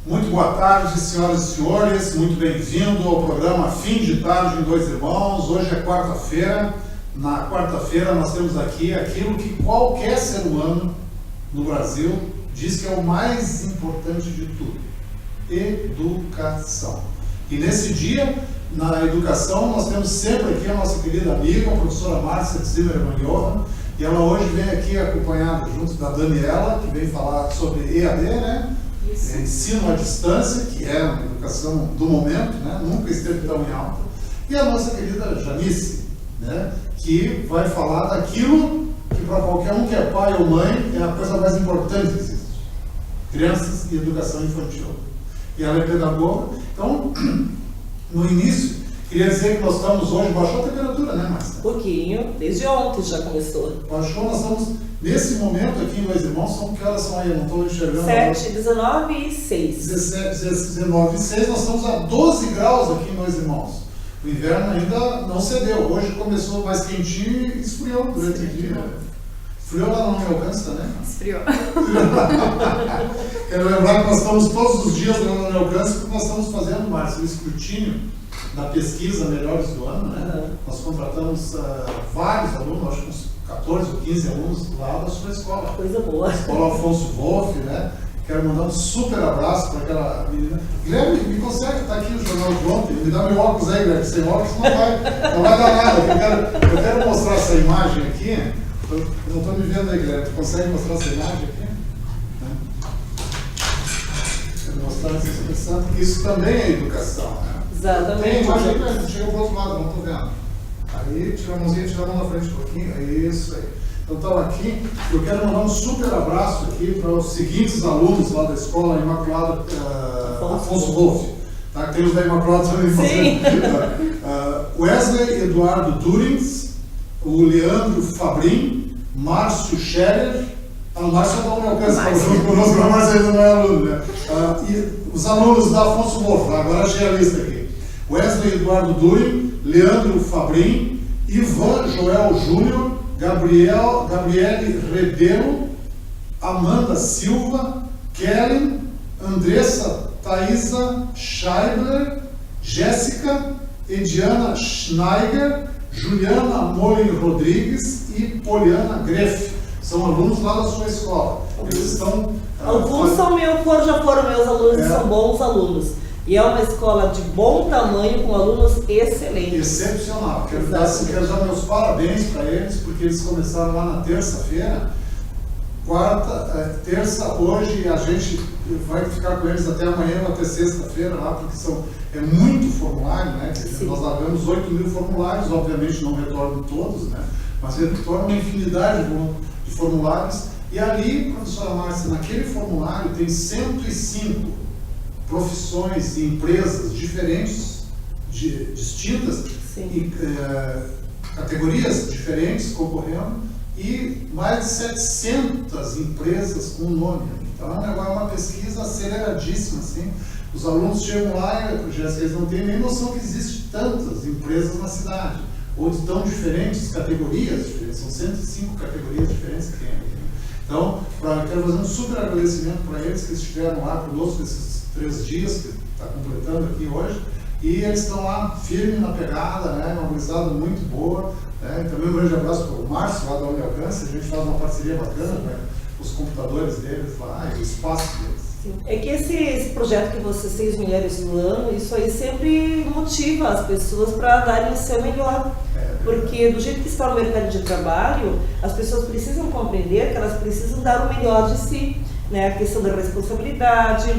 Muito boa tarde, senhoras e senhores, muito bem-vindo ao programa Fim de Tarde em Dois Irmãos. Hoje é quarta-feira. Na quarta-feira nós temos aqui aquilo que qualquer ser humano no Brasil diz que é o mais importante de tudo: educação. E nesse dia, na educação, nós temos sempre aqui a nossa querida amiga, a professora Márcia Zimmermann-Johann, e ela hoje vem aqui acompanhada junto da Daniela, que vem falar sobre EAD, né? Isso. Ensino à distância, que é uma educação do momento, né? Nunca esteve tão em alta. E a nossa querida Janice, né? Que vai falar daquilo que para qualquer um que é pai ou mãe é a coisa mais importante que existe: crianças e educação infantil. E ela é pedagoga. Então, no início, queria dizer que nós estamos hoje, baixou a temperatura, né, Márcia? Pouquinho, desde ontem já começou. Baixou, nós estamos, nesse momento aqui em Dois Irmãos, são que horas são aí? Eu não estou enxergando. 7, 19 e 6. 19 e 6, nós estamos a 12 graus aqui em Dois Irmãos. O inverno ainda não cedeu, hoje começou mais quentinho e esfriou durante o dia. Esfriou lá no meu alcance também? Esfriou. Quero lembrar que nós estamos todos os dias lá no meu alcance, porque nós estamos fazendo, Márcio, o escrutínio da pesquisa Melhores do Ano, né? Nós contratamos vários alunos, acho que uns 14 ou 15 alunos lá da sua escola. Coisa boa. A Escola Afonso Wolff, né? Quero mandar um super abraço para aquela menina. Guilherme, me consegue, está aqui o jornal de ontem, me dá meu óculos aí, Guilherme, sem óculos não vai dar nada. Eu quero mostrar essa imagem aqui. Eu não estou me vendo aí, Guilherme, tu consegue mostrar essa imagem aqui? Quero mostrar essa expressão, porque isso também é educação, né? Exatamente. Tem imagem aí, mas chega para o outro lado, não estou vendo. Aí, tira a mãozinha, tira a mão na frente um pouquinho, é isso aí. Então, estava aqui, eu quero mandar um super abraço aqui para os seguintes alunos lá da Escola Imaculada Afonso Wolff, tá? Tem os da Imaculada também fazendo. Wesley Eduardo Durins, o Leandro Fabrin, Márcio Scherer, o Márcio não me alcança junto conosco, mas Márcio ainda não é aluno, né? E os alunos da Afonso Wolff, agora achei a lista aqui: Wesley Eduardo Durin, Leandro Fabrin, Ivan Joel Júnior, Gabriele Rebelo, Amanda Silva, Kellen, Andressa Thaisa Scheibler, Jéssica, Ediana Schneiger, Juliana Molen Rodrigues e Poliana Greff. São alunos lá da sua escola. Eles estão... Alguns já foram meus alunos e são bons alunos. E é uma escola de bom tamanho, com alunos excelentes. Excepcional. Quero dar meus parabéns para eles, porque eles começaram lá na terça-feira. Terça, hoje a gente vai ficar com eles até amanhã ou até sexta-feira lá, porque é muito formulário, né? Nós largamos 8 mil formulários, obviamente não retornam todos, né? Mas retornam uma infinidade de formulários. E ali, professora Márcia, naquele formulário tem 105 profissões e empresas diferentes, distintas, e categorias diferentes concorrendo, e mais de 700 empresas com nome. Então é uma pesquisa aceleradíssima, assim. Os alunos chegam lá e eles não têm nem noção que existem tantas empresas na cidade, ou de tão diferentes categorias diferentes. São 105 categorias diferentes que tem aqui. Então, quero fazer um super agradecimento para eles que estiveram lá conosco esses 3 dias, que está completando aqui hoje, e eles estão lá firme na pegada, né? Uma gurizada muito boa, né? Também um grande abraço para o Márcio lá da Unialcance. A gente faz uma parceria bacana, né? Os computadores deles lá e o espaço deles. Sim. É que esse projeto que vocês, 6 mulheres no ano, isso aí sempre motiva as pessoas para darem o seu melhor. Porque do jeito que está o mercado de trabalho, as pessoas precisam compreender que elas precisam dar o melhor de si, né? A questão da responsabilidade,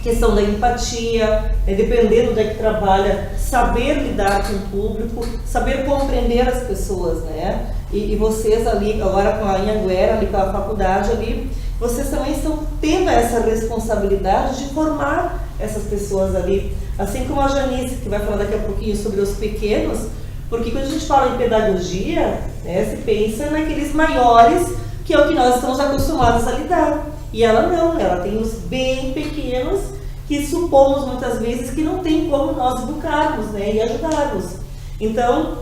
questão da empatia, dependendo da que trabalha, saber lidar com o público, saber compreender as pessoas, né? E vocês ali, agora com a Anhanguera, ali com a faculdade ali, vocês também estão tendo essa responsabilidade de formar essas pessoas ali. Assim como a Janice, que vai falar daqui a pouquinho sobre os pequenos, porque quando a gente fala em pedagogia, né, se pensa naqueles maiores, que é o que nós estamos acostumados a lidar. E ela não, ela tem os bem pequenos, que supomos muitas vezes que não tem como nós educarmos, né, e ajudarmos. Então,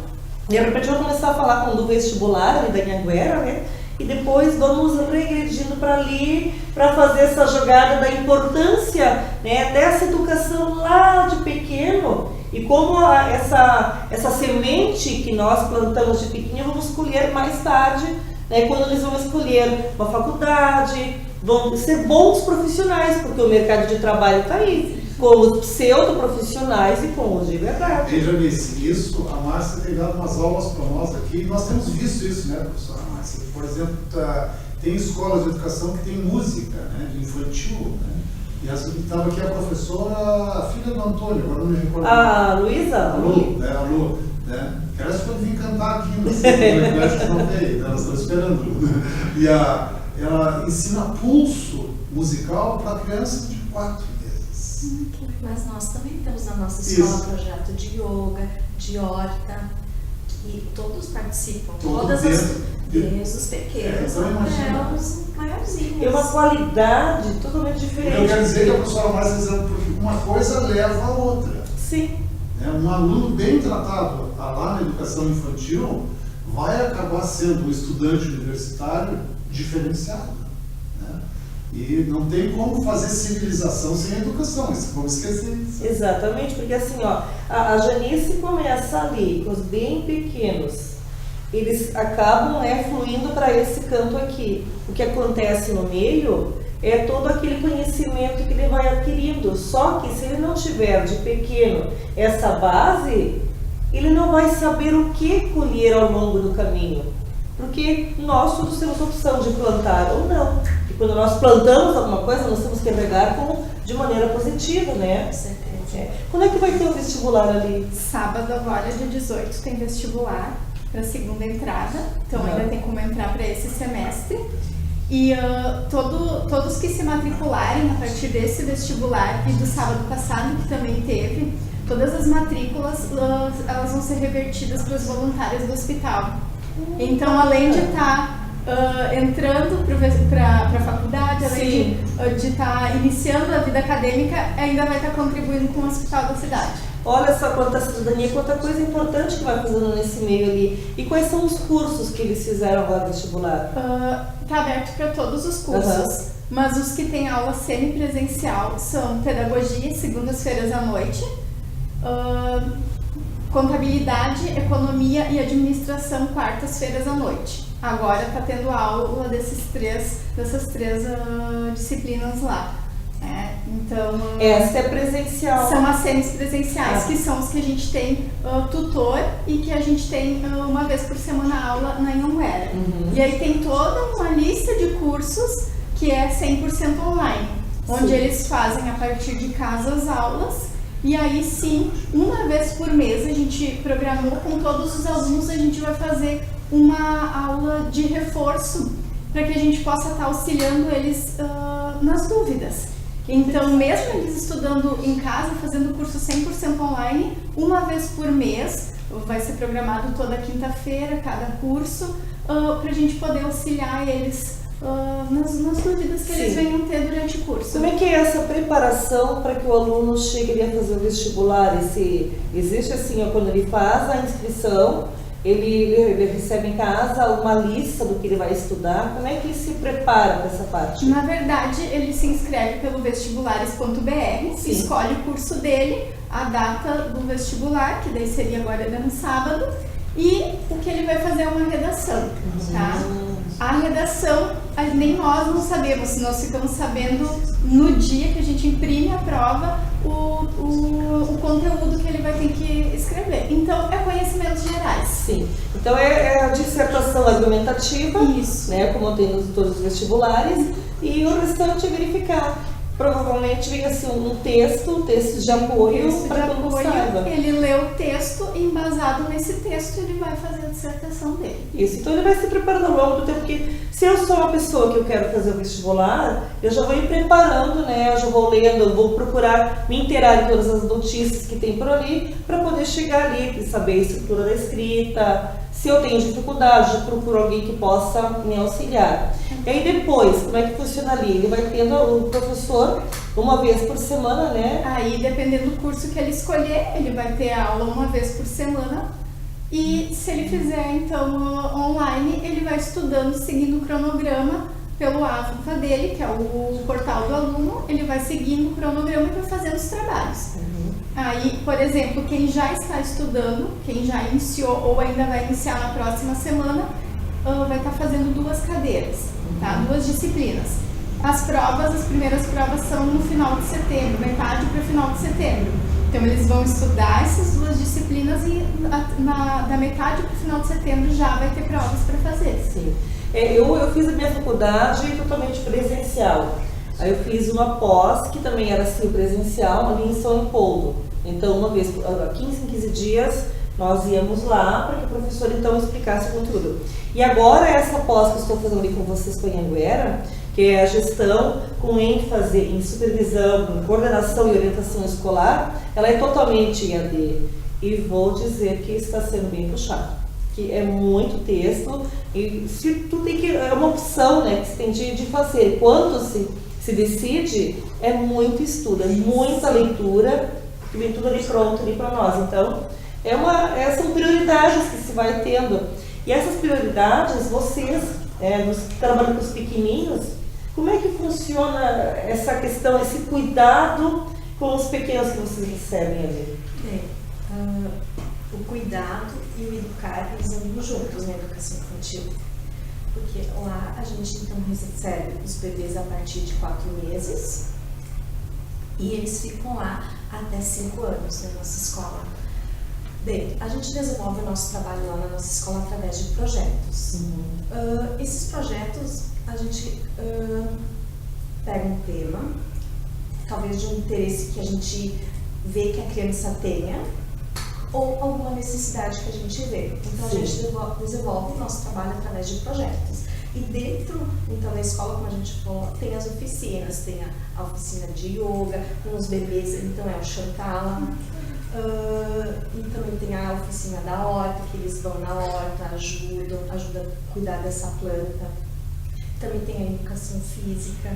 de repente eu vou começar a falar do vestibular ali da Anhanguera, né, e depois vamos regredindo para ali para fazer essa jogada da importância, né, dessa educação lá de pequeno e como essa semente que nós plantamos de pequeno vamos colher mais tarde, né, quando eles vão escolher uma faculdade, vão ser bons profissionais, porque o mercado de trabalho está aí, com os pseudo-profissionais e com os de verdade. Veja, Nice, isso, a Márcia tem dado umas aulas para nós aqui, e nós temos visto isso, né, professora Márcia? Por exemplo, tem escolas de educação que tem música, né, de infantil, né? E estava aqui a professora, a filha do Antônio, agora não me recordo. A Luísa? A Lu, né, a Lu, né? Que elas podem vir cantar aqui no colégio que não veio, elas estão esperando. E ela ensina pulso musical para crianças de 4 meses. Mas nós também temos na nossa escola projeto de yoga, de horta, e todos participam, desde os pequenos até os maiorzinhos. É uma qualidade totalmente diferente. Eu quero dizer que a professora Márcia está dizendo, porque uma coisa leva a outra. Sim. Um aluno bem tratado lá na educação infantil vai acabar sendo um estudante universitário diferenciado. Né? E não tem como fazer civilização sem educação, isso vamos esquecer isso. Exatamente, porque assim, ó, a Janice começa ali, com os bem pequenos, eles acabam fluindo para esse canto aqui. O que acontece no meio é todo aquele conhecimento que ele vai adquirindo, só que se ele não tiver de pequeno essa base, ele não vai saber o que colher ao longo do caminho, porque nós todos temos opção de plantar ou não, e quando nós plantamos alguma coisa, nós temos que regar de maneira positiva, né? Quando é que vai ter o vestibular ali? Sábado agora, dia 18, tem vestibular para a segunda entrada, então ainda tem como entrar para esse semestre. E todos que se matricularem a partir desse vestibular e do sábado passado, que também teve, todas as matrículas elas vão ser revertidas para os voluntários do hospital. Então, além de estar entrando para a faculdade, além de estar iniciando a vida acadêmica, ainda vai estar contribuindo com o hospital da cidade. Olha só quanta cidadania, quanta coisa importante que vai fazendo nesse meio ali. E quais são os cursos que eles fizeram agora no vestibular? Está aberto para todos os cursos, mas os que têm aula semipresencial são pedagogia, segundas-feiras à noite, contabilidade, economia e administração, quartas-feiras à noite. Agora está tendo aula dessas três disciplinas lá. Então, essa é presencial. São as semipresenciais, que são os que a gente tem tutor e que a gente tem uma vez por semana aula na Anhanguera. E aí tem toda uma lista de cursos que é 100% online, onde eles fazem a partir de casa as aulas. E aí sim, uma vez por mês a gente programou com todos os alunos, a gente vai fazer uma aula de reforço para que a gente possa estar auxiliando eles nas dúvidas. Então, mesmo eles estudando em casa, fazendo o curso 100% online, uma vez por mês, vai ser programado toda quinta-feira, cada curso, para a gente poder auxiliar eles nas dúvidas que eles venham ter durante o curso. Como é que é essa preparação para que o aluno chegue a fazer o vestibular? Existe assim, quando ele faz a inscrição, ele recebe em casa uma lista do que ele vai estudar. Como é que ele se prepara para essa parte? Na verdade, ele se inscreve pelo vestibulares.br, escolhe o curso dele, a data do vestibular, que daí seria agora no sábado, e o que ele vai fazer é uma redação, tá? A redação, nem nós não sabemos, nós ficamos sabendo no dia que a gente imprime a prova o conteúdo que ele vai ter que escrever. Então, é conhecimentos gerais. Sim. Então, é a dissertação argumentativa, né, como tem nos todos os vestibulares, e o restante é verificar. Provavelmente vem assim um texto de apoio para todo mundo saiba. Ele lê o texto e, embasado nesse texto, ele vai fazer a dissertação dele. Isso, então ele vai se preparando ao longo do tempo, porque se eu sou uma pessoa que eu quero fazer o vestibular, eu já vou ir preparando, né? Eu já vou lendo, eu vou procurar me inteirar em todas as notícias que tem por ali, para poder chegar ali, saber a estrutura da escrita. Se eu tenho dificuldade, já procuro alguém que possa me auxiliar. E aí depois, como é que funciona ali? Ele vai tendo o professor uma vez por semana, né? Aí, dependendo do curso que ele escolher, ele vai ter aula uma vez por semana. E se ele fizer, então, online, ele vai estudando, seguindo o cronograma, pelo AVA dele, que é o portal do aluno, ele vai seguindo o cronograma e vai fazendo os trabalhos. Aí, por exemplo, quem já está estudando, quem já iniciou ou ainda vai iniciar na próxima semana, vai estar fazendo 2 cadeiras, tá? 2 disciplinas. As primeiras provas são no final de setembro, metade para final de setembro. Então eles vão estudar essas 2 disciplinas e da metade para o final de setembro já vai ter provas para fazer. Sim. Eu fiz a minha faculdade totalmente presencial. Aí eu fiz uma pós, que também era assim, presencial, ali em São Leopoldo. Então, uma vez, 15 em 15 dias, nós íamos lá para que o professor então explicasse o conteúdo. E agora essa pós que eu estou fazendo ali com vocês com a Anhanguera, que é a gestão com ênfase em supervisão, em coordenação e orientação escolar, ela é totalmente EAD. E vou dizer que está sendo bem puxado, que é muito texto e se tu tem que, é uma opção, né, que se tem de fazer. Quando se decide, é muito estudo, é muita leitura, que vem tudo ali pronto ali para nós. Então, são prioridades que se vai tendo. E essas prioridades, vocês, trabalhando com os pequenininhos, como é que funciona essa questão, esse cuidado com os pequenos que vocês recebem ali? O cuidado e o educar, eles andam juntos na educação infantil. Porque lá a gente então recebe os bebês a partir de 4 meses e eles ficam lá até 5 anos na nossa escola. Bem, a gente desenvolve o nosso trabalho lá na nossa escola através de projetos. Esses projetos, a gente pega um tema, talvez de um interesse que a gente vê que a criança tenha, ou alguma necessidade que a gente vê. Então, Sim. A gente desenvolve o nosso trabalho através de projetos. E dentro, então, da escola, como a gente falou, tem as oficinas, tem a oficina de yoga, com os bebês, então é o Shantala. E também tem a oficina da horta, que eles vão na horta, ajudam a cuidar dessa planta. Também tem a educação física.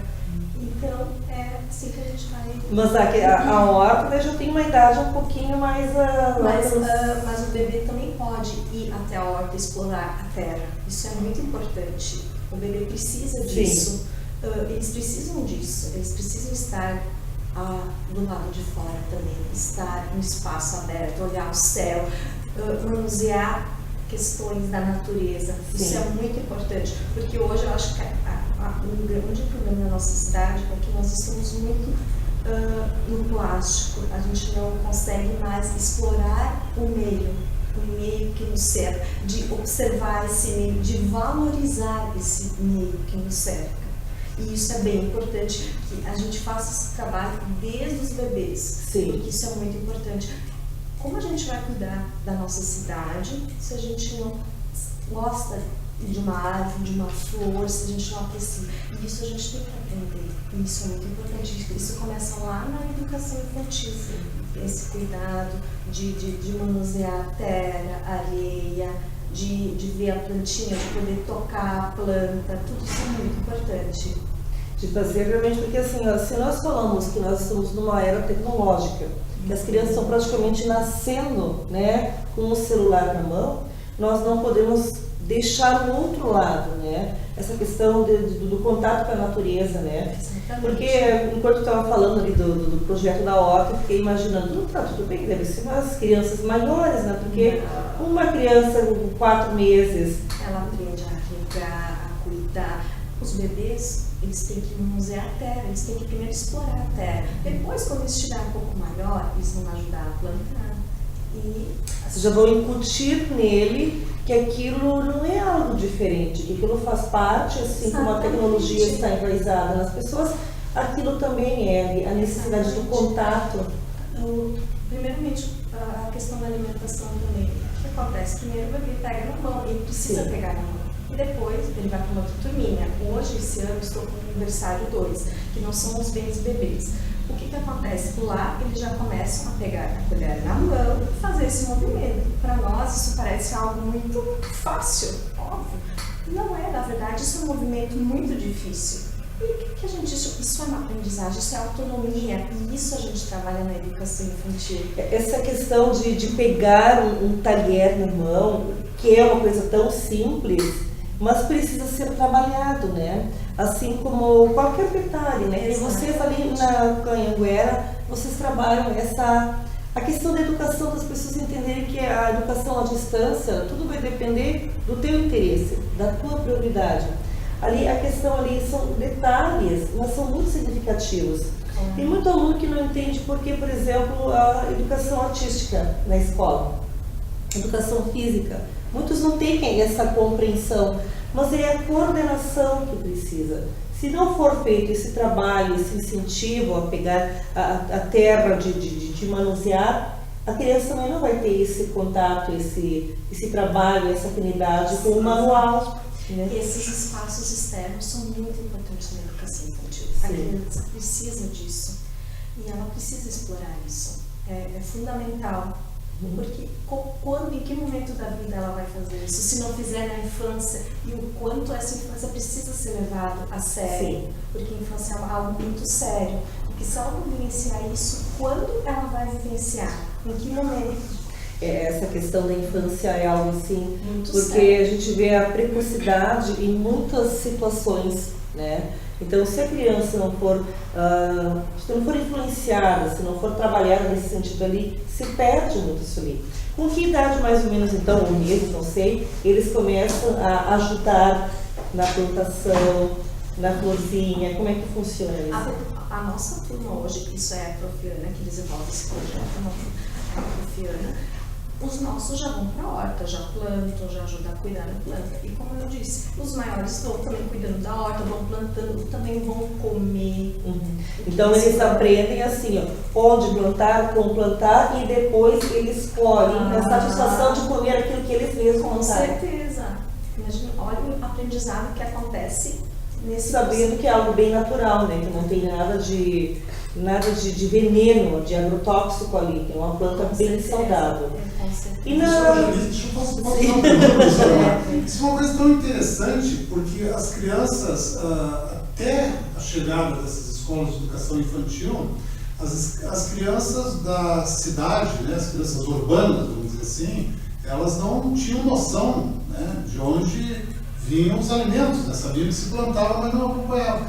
Então, é assim que a gente vai... Mas a horta já tem uma idade um pouquinho mais... Mas o bebê também pode ir até a horta, explorar a terra. Isso é muito importante. O bebê precisa disso. Eles precisam disso. Eles precisam estar do lado de fora também. Estar no espaço aberto, olhar o céu, manusear questões da natureza. Sim. Isso é muito importante, porque hoje eu acho que um grande problema da nossa cidade é que nós estamos muito no plástico. A gente não consegue mais explorar o meio que nos cerca, de observar esse meio, de valorizar esse meio que nos cerca. E isso é bem importante, que a gente faça esse trabalho desde os bebês. Sim. Porque isso é muito importante. Como a gente vai cuidar da nossa cidade se a gente não gosta de uma árvore, de uma flor, se a gente não aprecia? E isso a gente tem que aprender. E isso é muito importante. Isso começa lá na educação infantil. Esse cuidado de manusear a terra, a areia, de ver a plantinha, de poder tocar a planta. Tudo isso é muito importante. De fazer realmente, porque assim, se nós falamos que nós estamos numa era tecnológica, que as crianças estão praticamente nascendo, né, com o celular na mão, nós não podemos deixar o outro lado, né, essa questão do contato com a natureza, né, porque enquanto eu estava falando ali do projeto da horta, eu fiquei imaginando, tá, tudo bem, deve ser umas crianças maiores, né, porque uma criança com 4 meses... Ela aprende a regar, a cuidar. Os bebês, eles têm que manusear a terra, eles têm que primeiro explorar a terra. Depois, quando eles estiverem um pouco maior, eles vão ajudar a plantar. E vocês já vão incutir nele que aquilo não é algo diferente, que aquilo faz parte, assim como a tecnologia está enraizada nas pessoas, aquilo também é a necessidade do contato. Primeiramente, a questão da alimentação também. O que acontece? Primeiro o bebê pega na mão, ele precisa Sim. pegar na mão. E depois ele vai para uma outra turminha. Hoje, esse ano, eu estou com o aniversário 2, que não são os bebês. O que acontece? Lá eles já começam a pegar a colher na mão e fazer esse movimento. Para nós isso parece algo muito fácil, óbvio. Não é, na verdade, isso é um movimento muito difícil. E o que a gente... Isso é uma aprendizagem, isso é autonomia. E isso a gente trabalha na educação infantil. Essa questão de pegar um talher na mão, que é uma coisa tão simples, mas precisa ser trabalhado, né? assim como qualquer detalhe, né? E vocês ali na Anhanguera, vocês trabalham a questão da educação, das pessoas entenderem que a educação à distância, tudo vai depender do teu interesse, da tua prioridade. Ali, a questão ali são detalhes, mas são muito significativos. Tem muito aluno que não entende porque, por exemplo, a educação artística na escola, educação física, muitos não têm essa compreensão, mas é a coordenação que precisa. Se não for feito esse trabalho, esse incentivo a pegar a terra, de manusear, a criança também não vai ter esse contato, esse trabalho, essa afinidade com o manual. Né? Esses espaços externos são muito importantes na educação infantil. A criança precisa disso e ela precisa explorar isso. É fundamental. Porque quando, em que momento da vida ela vai fazer isso? Se não fizer na infância, e o quanto essa infância precisa ser levada a sério. Porque a infância é algo muito sério. Porque se ela não vivenciar isso, quando ela vai vivenciar? Em que momento? Essa questão da infância é algo assim, muito porque sério. A gente vê a precocidade em muitas situações, né? Então, se a criança não for influenciada, se não for trabalhada nesse sentido ali, se perde muito isso ali. Com que idade mais ou menos, então, um mês, não sei, eles começam a ajudar na plantação, na florzinha, como é que funciona isso? A nossa turma hoje, isso é a Profiana que desenvolve esse projeto, a Profiana, os nossos já vão para a horta, já plantam, já ajudam a cuidar da planta. E como eu disse, os maiores vão também cuidando da horta, vão plantando, também vão comer. Então eles aprendem assim, ó, onde plantar, como plantar, e depois eles colhem a satisfação de comer aquilo que eles mesmos Com plantaram. certeza. Imagina, olha o aprendizado que acontece nesse Sabendo que é algo bem natural, né? Que não tem nada de veneno, de agrotóxico ali, que é uma planta bem saudável. E Deixa eu fazer uma pergunta, professora. Isso é uma coisa tão interessante, porque as crianças, até a chegada dessas escolas de educação infantil, as crianças da cidade, né, as crianças urbanas, vamos dizer assim, elas não tinham noção, né, de onde vinham os alimentos, né, sabiam que se plantava, mas não acompanhavam.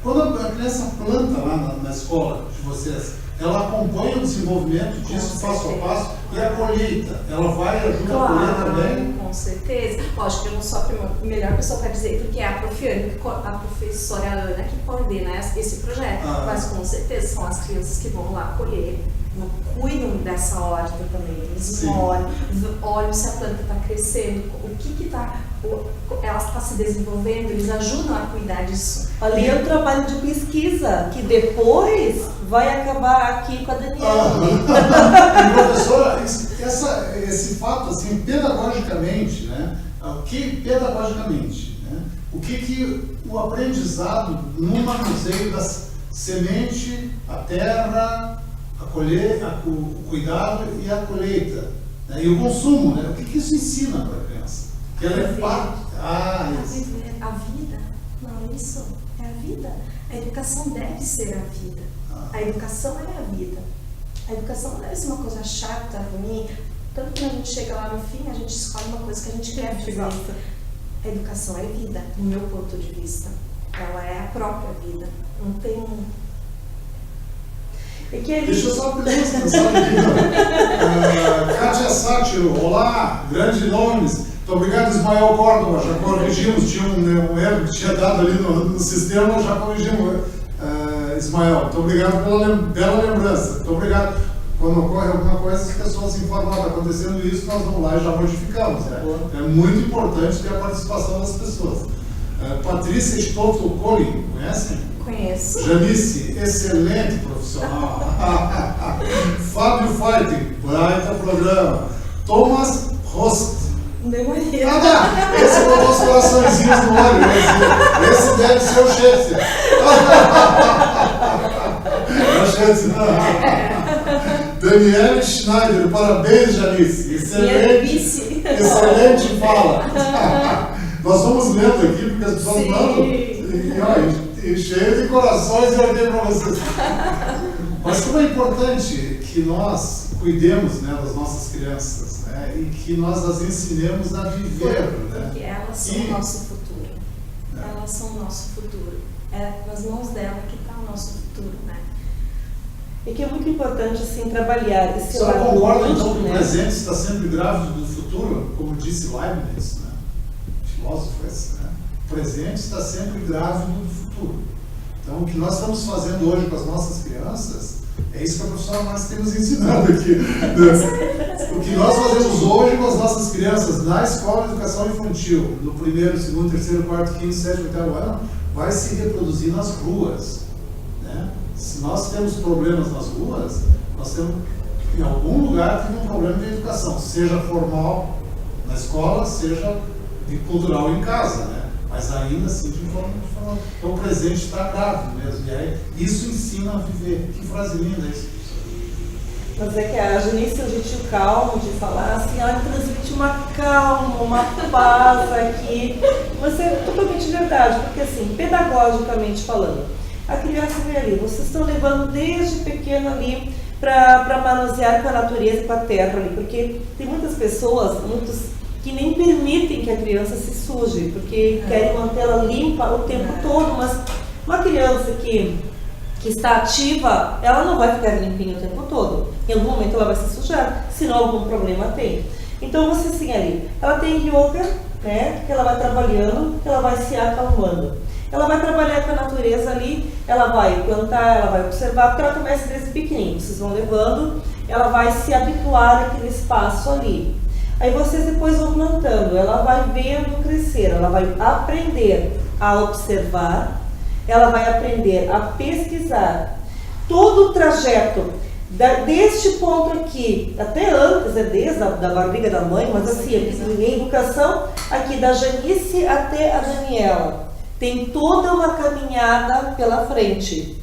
Quando a criança planta lá na escola de vocês, ela acompanha o desenvolvimento disso passo a passo e a colheita, ela vai ajudar a colher também? Com certeza. Lógico que eu não sou a melhor pessoa para dizer, porque é a professora Ana que coordena esse projeto, mas com certeza são as crianças que vão lá colher, cuidam dessa horta também, eles olham se a planta está crescendo, o que está, ela está se desenvolvendo, eles ajudam a cuidar disso. Ali é um trabalho de pesquisa, que depois vai acabar aqui com a Daniela. Professora, esse fato, assim, pedagogicamente, né? O que o aprendizado no manuseio da semente, a terra, o cuidado e a colheita, né? E o consumo, né? O que isso ensina para a criança? Que ela é parte. A vida. Não, isso é a vida. A educação deve ser a vida. A educação é a vida. A educação não deve ser uma coisa chata, ruim. Tanto que quando a gente chega lá no fim, a gente escolhe uma coisa que a gente quer fazer. A educação é vida, no meu ponto de vista. Ela é a própria vida. Não tem Deixa eu só pedir uma mensagem aqui. Kátia Sátiro, olá, grande nomes. Muito obrigado, Ismael Córdoba. Já corrigimos, tinha um erro que tinha dado ali no sistema, já corrigimos. Ismael, muito obrigado pela bela lembrança. Muito obrigado. Quando ocorre alguma coisa, as pessoas informam, está acontecendo isso, nós vamos lá e já modificamos. Né? É muito importante ter a participação das pessoas. Patrícia Stotto Colli, conhecem? Conheço. Janice, excelente profissional. Fábio Fighting, baita programa. Thomas Rost. Demoria. Esse botou os coraçõezinhos no olho. Esse deve ser o chefe. O chefe, não. Daniele Schneider, parabéns, Janice. Excelente fala. Nós vamos lendo aqui, porque as pessoas mandam. E cheio de corações eu dei para vocês. Mas como é importante que nós cuidemos, né, das nossas crianças, né, e que nós as ensinemos a viver. Porque elas são o nosso futuro. Elas são o nosso futuro. É nas mãos dela que está o nosso futuro, né? E que é muito importante, assim, trabalhar esse Só lado concorda, então, lúdico, que o né? presente está sempre grávido do futuro, como disse Leibniz, né? Filósofo esse, né? O presente está sempre grávido do futuro. Então, o que nós estamos fazendo hoje com as nossas crianças, é isso que a professora Márcia tem nos ensinado aqui. Né? O que nós fazemos hoje com as nossas crianças na escola de educação infantil, no primeiro, segundo, terceiro, quarto, quinto, sétimo, oitavo ano, vai se reproduzir nas ruas. Né? Se nós temos problemas nas ruas, nós temos, em algum lugar, teve um problema de educação, seja formal na escola, seja de cultural em casa, né? Mas ainda assim, de forma. Então o presente está grávido mesmo. E aí, isso ensina a viver. Que frase linda isso. Mas é que a Janice é um jeitinho calmo de falar, assim, ela transmite uma calma, uma paz aqui. Mas é totalmente verdade, porque assim, pedagogicamente falando, a criança vem ali, vocês estão levando desde pequeno ali para manusear com a natureza e com a terra ali, porque tem muitas pessoas, que nem permitem que a criança se suje, porque querem mantê-la limpa o tempo todo, mas uma criança que está ativa, ela não vai ficar limpinha o tempo todo. Em algum momento ela vai se sujar, senão algum problema tem. Então você assim ali, ela tem yoga, né, que ela vai trabalhando, que ela vai se acalmando. Ela vai trabalhar com a natureza ali, ela vai plantar, ela vai observar, porque ela começa desde pequenininho, vocês vão levando, ela vai se habituar àquele espaço ali. Aí vocês depois vão plantando, ela vai vendo crescer, ela vai aprender a observar, ela vai aprender a pesquisar. Todo o trajeto, deste ponto aqui, até antes, desde a barriga da mãe, mas assim, em educação, aqui da Janice até a Daniela, tem toda uma caminhada pela frente.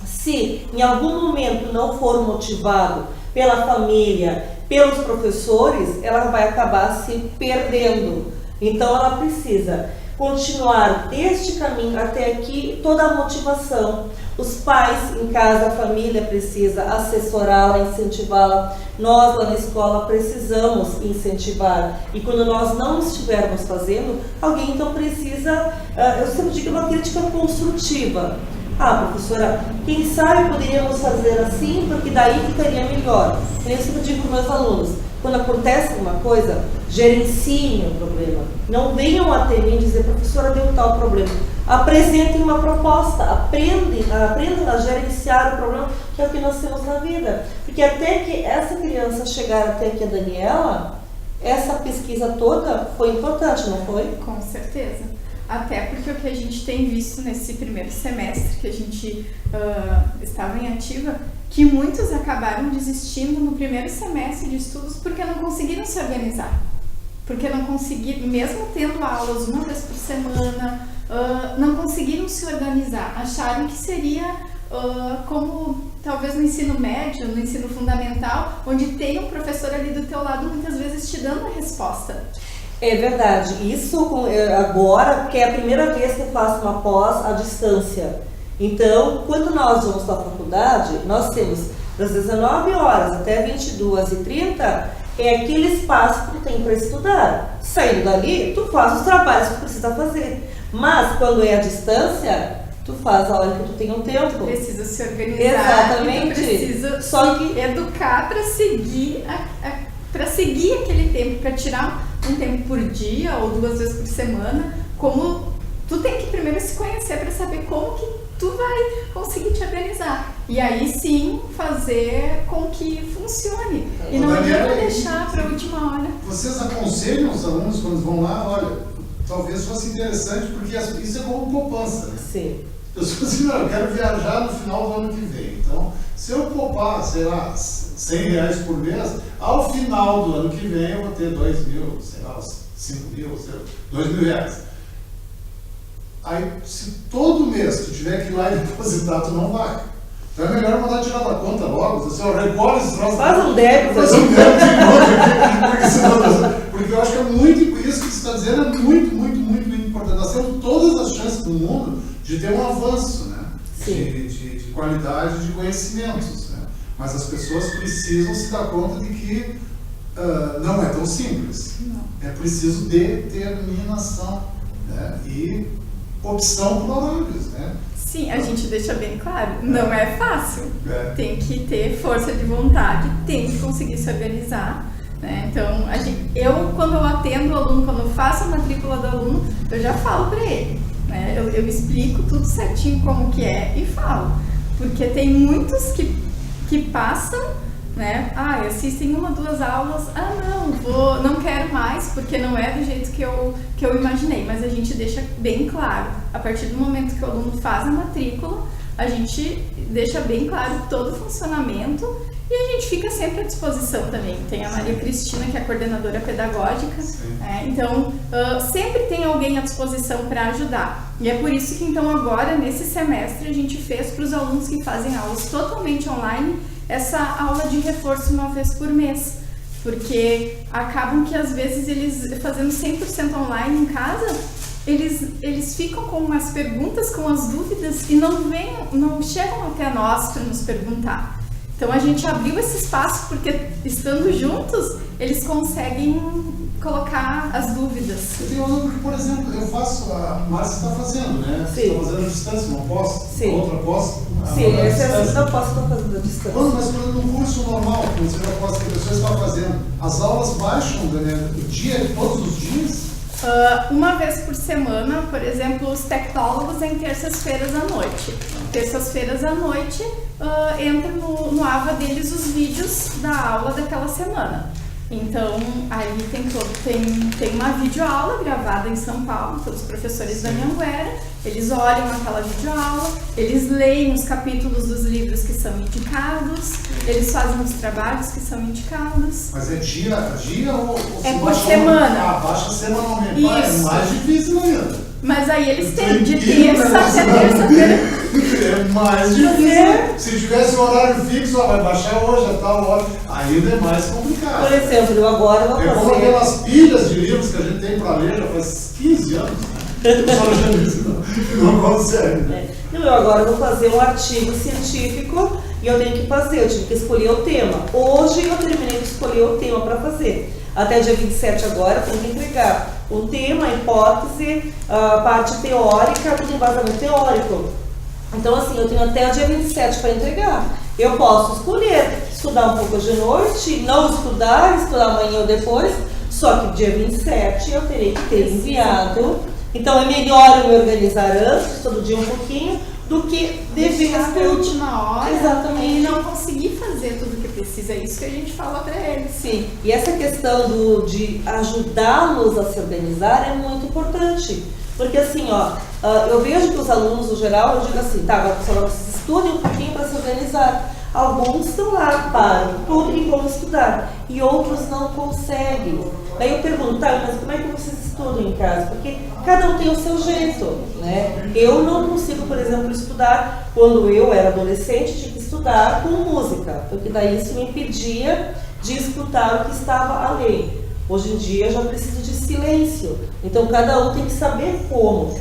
Se em algum momento não for motivado pela família, pelos professores, ela vai acabar se perdendo. Então ela precisa continuar deste caminho até aqui, toda a motivação. Os pais em casa, a família precisa assessorá-la, incentivá-la. Nós lá na escola precisamos incentivar. E quando nós não estivermos fazendo, alguém então precisa, eu sempre digo, uma crítica construtiva. Ah, professora, quem sabe poderíamos fazer assim, porque daí ficaria melhor. Eu sempre digo para os meus alunos, quando acontece alguma coisa, gerenciem o problema. Não venham até mim dizer, professora, deu tal problema. Apresentem uma proposta, aprendam a gerenciar o problema, que é o que nós temos na vida. Porque até que essa criança chegar até aqui a Daniela, essa pesquisa toda foi importante, não foi? Com certeza. Até porque o que a gente tem visto nesse primeiro semestre que a gente estava em ativa, que muitos acabaram desistindo no primeiro semestre de estudos porque não conseguiram se organizar. Porque não conseguiram, mesmo tendo aulas uma vez por semana, não conseguiram se organizar. Acharam que seria como talvez no ensino médio, no ensino fundamental, onde tem um professor ali do teu lado muitas vezes te dando a resposta. É verdade, isso agora, que é a primeira vez que eu faço uma pós à distância. Então, quando nós vamos para a faculdade, nós temos das 19 horas até 22h30, é aquele espaço que tu tem para estudar. Saindo dali, tu faz os trabalhos que tu precisa fazer. Mas, quando é à distância, tu faz a hora que tu tem um tempo. Precisa se organizar. Exatamente. Precisa só que educar para seguir para seguir aquele tempo, para tirar um tempo por dia ou 2 vezes por semana, como tu tem que primeiro se conhecer para saber como que tu vai conseguir te organizar. E aí sim fazer com que funcione. E não adianta deixar para a última hora. Vocês aconselham os alunos quando vão lá, olha, talvez fosse interessante, porque isso é como poupança, né? Sim. Eu sou assim, não, eu quero viajar no final do ano que vem. Então, se eu poupar, sei lá, R$100 por mês, ao final do ano que vem eu vou ter 2 mil, sei lá, 5 mil, sei lá, 2 mil reais. Aí, se todo mês tu tiver que ir lá e depositar, tu não vai. Então é melhor mandar tirar da conta logo, assim, recolhe esse troço. Faz um débito. Faz um débito de conta, porque eu acho que é muito, isso que você está dizendo é muito, muito, muito, muito importante. Nós temos todas as chances do mundo de ter um avanço, né? De qualidade de conhecimentos, né? Mas as pessoas precisam se dar conta de que não é tão simples. Não. É preciso determinação, né? E opção por horários, né? Sim, a gente deixa bem claro, não é fácil. Tem que ter força de vontade, tem que conseguir se organizar. Né? Então, quando eu atendo o aluno, quando eu faço a matrícula do aluno, eu já falo para ele. Né? Eu explico tudo certinho como que é e falo. Porque tem muitos que passam, né? Assistem 1 ou 2 aulas, não quero mais, porque não é do jeito que eu imaginei. Mas a gente deixa bem claro, a partir do momento que o aluno faz a matrícula, a gente deixa bem claro todo o funcionamento e a gente fica sempre à disposição também. Tem a Maria Cristina, que é a coordenadora pedagógica, então sempre tem alguém à disposição para ajudar. E é por isso que então agora, nesse semestre, a gente fez para os alunos que fazem aulas totalmente online, essa aula de reforço 1 vez por mês. Porque acabam que às vezes eles fazendo 100% online em casa, eles ficam com as perguntas, com as dúvidas e não chegam até nós para nos perguntar. Então a gente abriu esse espaço porque estando juntos, eles conseguem colocar as dúvidas. Eu tenho aluno que, por exemplo, eu faço, a Márcia está fazendo, né? Você está fazendo a distância, não posso? Sim. A outra posso? Sim, essa é a segunda posso estar fazendo a distância. Mas no curso normal, quando você já posso que a pessoa está fazendo, as aulas baixam, né? O dia, todos os dias? 1 vez por semana, por exemplo, os tecnólogos em terças-feiras à noite. Terças-feiras à noite entra no AVA deles os vídeos da aula daquela semana. Então, aí tem uma videoaula gravada em São Paulo pelos professores da Anhanguera. Eles olham aquela videoaula, eles leem os capítulos dos livros que são indicados, eles fazem os trabalhos que são indicados. Mas é dia ou é por semana. Baixa semanalmente. Isso. É mais difícil ainda. Mas aí eles têm de terça até terça-feira. É mais difícil. Se tivesse um horário fixo, vai baixar hoje, a tal hora, ainda é mais complicado. Por exemplo, eu agora vou fazer... É como aquelas pilhas de livros que a gente tem para ler já faz 15 anos. Não consegue. Né? Eu agora vou fazer um artigo científico e eu tenho que fazer, eu tive que escolher o tema. Hoje eu terminei de escolher o tema para fazer. Até dia 27 agora eu tenho que entregar o tema, a hipótese, a parte teórica, tudo embasamento teórico. Então assim, eu tenho até o dia 27 para entregar. Eu posso escolher estudar um pouco de noite, não estudar amanhã ou depois, só que dia 27 eu terei que ter enviado. Então é melhor eu me organizar antes, todo dia um pouquinho, do que dever até a última hora. Exatamente. E não conseguir fazer tudo o que precisa. É isso que a gente fala para eles. Sim, e essa questão de ajudá-los a se organizar é muito importante. Porque assim, eu vejo que os alunos, no geral, eu digo assim, agora vocês estudem um pouquinho para se organizar. Alguns estão lá, param tudo e vão estudar. E outros não conseguem. Daí eu pergunto, mas como é que vocês estudam em casa? Porque cada um tem o seu jeito, né? Eu não consigo, por exemplo, estudar. Quando eu era adolescente, tinha que estudar com música. Porque daí isso me impedia de escutar o que estava além. Hoje em dia eu já preciso de silêncio. Então cada um tem que saber como.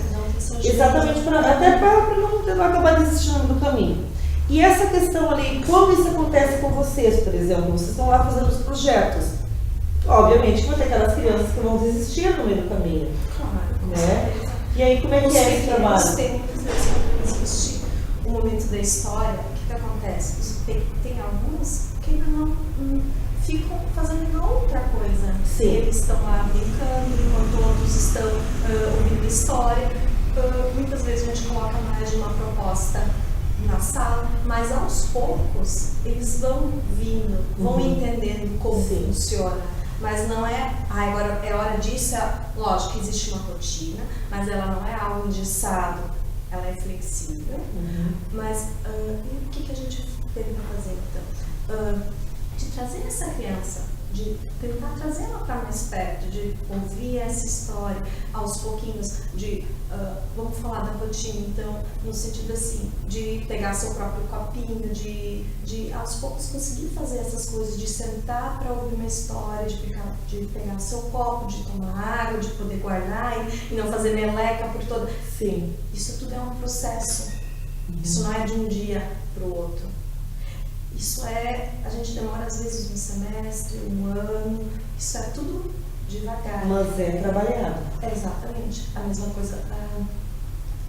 Exatamente, até para não acabar desistindo do caminho. E essa questão ali, como isso acontece com vocês, por exemplo? Vocês estão lá fazendo os projetos. Obviamente que vão ter aquelas crianças que vão desistir no meio do caminho. Claro. Né? E aí, como é que é esse trabalho? Tem muitas vezes quando existe o momento da história, o que acontece? Tem alguns que ainda não ficam fazendo outra coisa. Sim. Eles estão lá brincando, enquanto outros estão ouvindo história. Muitas vezes a gente coloca mais de uma proposta na sala, mas aos poucos eles vão vindo, vão entendendo como funciona. Mas não é, agora é hora disso, lógico que existe uma rotina, mas ela não é algo engessado, ela é flexível. Mas o que a gente tenta fazer então? De trazer essa criança, de tentar trazer ela para mais perto, de ouvir essa história aos pouquinhos, vamos falar da rotina, então, no sentido assim, de pegar seu próprio copinho, de aos poucos conseguir fazer essas coisas, de sentar para ouvir uma história, de pegar seu copo, de tomar água, de poder guardar e não fazer meleca por toda. Sim. Isso tudo é um processo. Isso não é de um dia para o outro. Isso a gente demora às vezes um semestre, um ano, isso é tudo devagar. Mas é trabalhado. Exatamente. A mesma coisa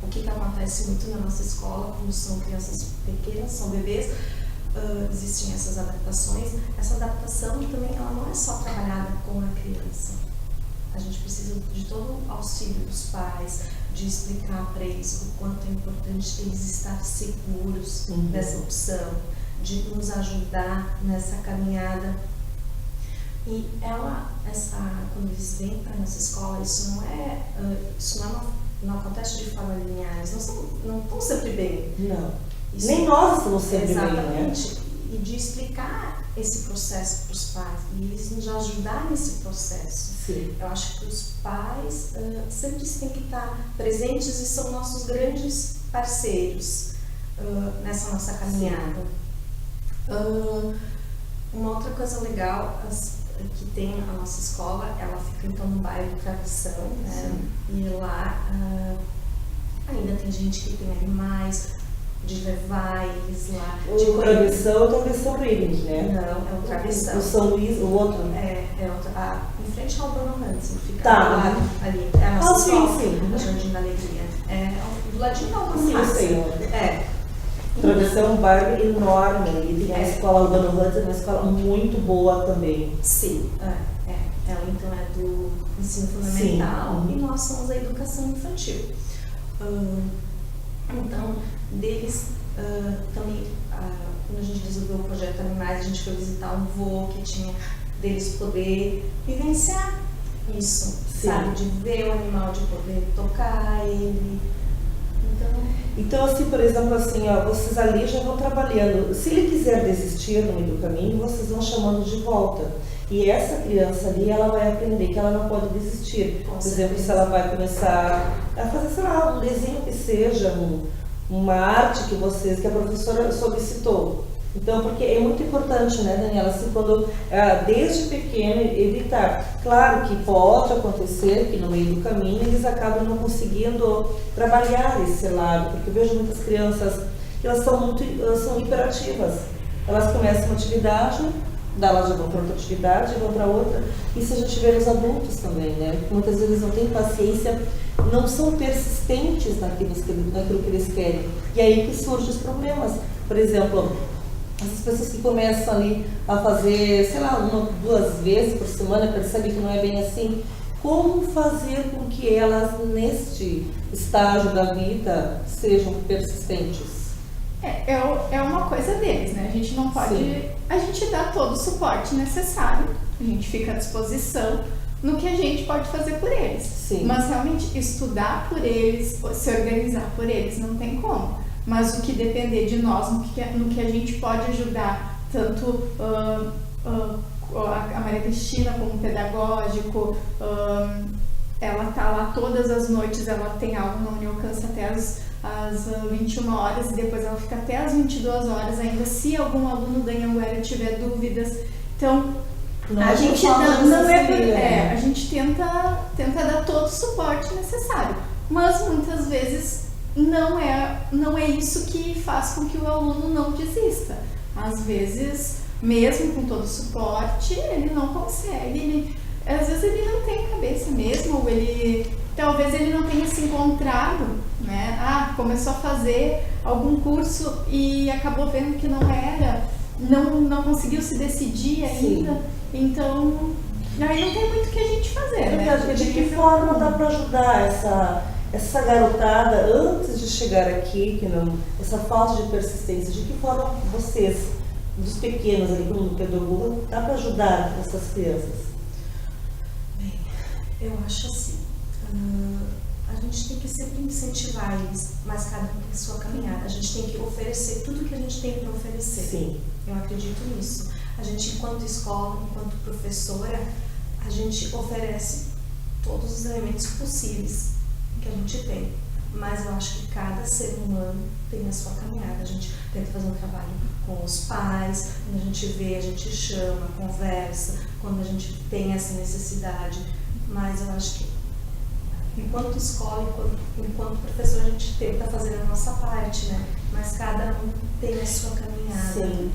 o que acontece muito na nossa escola, quando são crianças pequenas, são bebês, existem essas adaptações. Essa adaptação também, ela não é só trabalhada com a criança. A gente precisa de todo o auxílio dos pais, de explicar para eles o quanto é importante eles estar seguros dessa opção, de nos ajudar nessa caminhada. E quando eles vêm para a nossa escola, não acontece de forma linear, eles não estão sempre bem. Não. Isso, nem nós estamos sempre bem, né? exatamente. E de explicar esse processo para os pais, e eles nos ajudar nesse processo. Sim. Eu acho que os pais sempre têm que estar presentes e são nossos grandes parceiros nessa nossa caminhada. Uma outra coisa legal que tem a nossa escola, ela fica então no bairro do Travessão, né? E lá ainda tem gente que tem animais, de levar eles lá. O Travessão é o Travessão Ribbing, né? Não, é o Travessão. O São Luís, o outro? É outro. Em frente ao Bruno Hansen, fica Tá. do lado ali. É a nossa escola, sim. o Jardim da Alegria. Do ladinho da Bruno Hansen. O Travessão é um bairro enorme, e tem a escola Bruno Hansen, uma escola muito boa também. Sim, ela então é do ensino fundamental e nós somos a educação infantil. Então, deles também, quando a gente desenvolveu o projeto Animais, a gente foi visitar um voo que tinha deles poder vivenciar isso, sabe? De ver o animal, de poder tocar ele. Então, assim, por exemplo, assim, vocês ali já vão trabalhando. Se ele quiser desistir no meio do caminho, vocês vão chamando de volta. E essa criança ali, ela vai aprender que ela não pode desistir. Por exemplo, se ela vai começar a fazer, sei lá, um desenho que seja, uma arte que a professora solicitou. Então, porque é muito importante, né, Daniela, assim, quando desde pequeno evitar. Claro que pode acontecer que no meio do caminho eles acabam não conseguindo trabalhar esse lado, porque eu vejo muitas crianças que elas são hiperativas. Elas começam uma atividade, elas já vão para outra atividade, vão para outra. E se a gente vê os adultos também, né, muitas vezes não têm paciência, não são persistentes naquilo que eles querem. E aí que surgem os problemas. Por exemplo, essas pessoas que começam ali a fazer, sei lá, 1 ou 2 vezes por semana, percebem que não é bem assim. Como fazer com que elas, neste estágio da vida, sejam persistentes? É uma coisa deles, né? A gente não pode... Sim. A gente dá todo o suporte necessário, a gente fica à disposição no que a gente pode fazer por eles. Sim. Mas realmente estudar por eles, se organizar por eles, não tem como. Mas o que depender de nós, no que a gente pode ajudar, tanto a Maria Cristina como pedagógico, ela está lá todas as noites, ela tem aula na Unialcance até às 21 horas e depois ela fica até às 22 horas ainda, se algum aluno da Anhanguera tiver dúvidas. Então, a gente a gente tenta dar todo o suporte necessário, mas muitas vezes não é isso que faz com que o aluno não desista. Às vezes, mesmo com todo o suporte, ele não consegue, às vezes ele não tem cabeça mesmo, ou talvez ele não tenha se encontrado, né? Começou a fazer algum curso e acabou vendo que não era, não conseguiu se decidir ainda. Sim. Então, aí não tem muito o que a gente fazer, né? De que forma dá para ajudar essa garotada antes de chegar aqui, essa falta de persistência? De que forma vocês, dos pequenos ali, como no Pedro Lula, dá para ajudar essas crianças? Bem, eu acho assim, a gente tem que sempre incentivar eles, mas cada um tem sua caminhada. A gente tem que oferecer tudo que a gente tem para oferecer. Sim. Eu acredito nisso. A gente, enquanto escola, enquanto professora, a gente oferece todos os elementos possíveis que a gente tem. Mas eu acho que cada ser humano tem a sua caminhada. A gente tenta fazer um trabalho com os pais, quando a gente vê, a gente chama, conversa, quando a gente tem essa necessidade. Mas eu acho que enquanto escola, enquanto professor, a gente tenta fazer a nossa parte, né? Mas cada um tem a sua caminhada. Sim.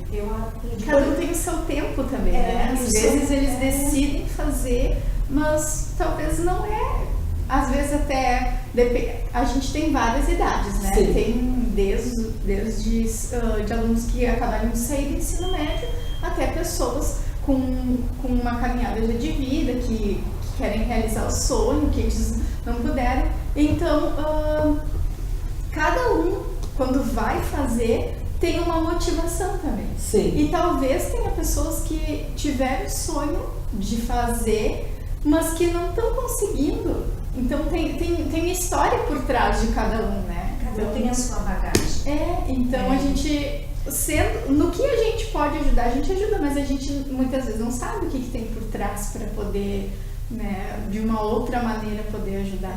Cada um tem o seu tempo também, né? Às vezes eles decidem fazer, mas talvez não é. Às vezes até A gente tem várias idades, né? Sim. Tem desde de alunos que acabaram de sair do ensino médio até pessoas com uma caminhada já de vida, que querem realizar o sonho, que eles não puderam. Então, cada um, quando vai fazer, tem uma motivação também. Sim. E talvez tenha pessoas que tiveram o sonho de fazer, mas que não estão conseguindo. Então tem história por trás de cada um, né? Cada um tem a sua bagagem. Então a gente, no que a gente pode ajudar, a gente ajuda, mas a gente muitas vezes não sabe o que tem por trás para poder, né, de uma outra maneira poder ajudar.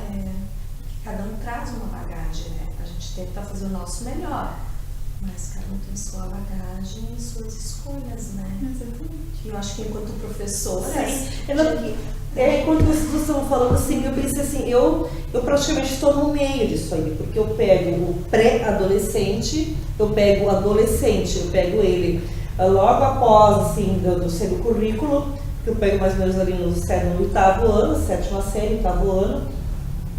Cada um traz uma bagagem, né? A gente tenta fazer o nosso melhor, mas cada um tem sua bagagem e suas escolhas, né? Exatamente. E eu acho que enquanto professora... Enquanto vocês estavam falando assim, eu pensei assim, eu praticamente estou no meio disso aí, porque eu pego o pré-adolescente, eu pego o adolescente, eu pego ele logo após, assim, do seu currículo, que eu pego mais ou menos ali no 8º ano, 7ª série, 8º ano.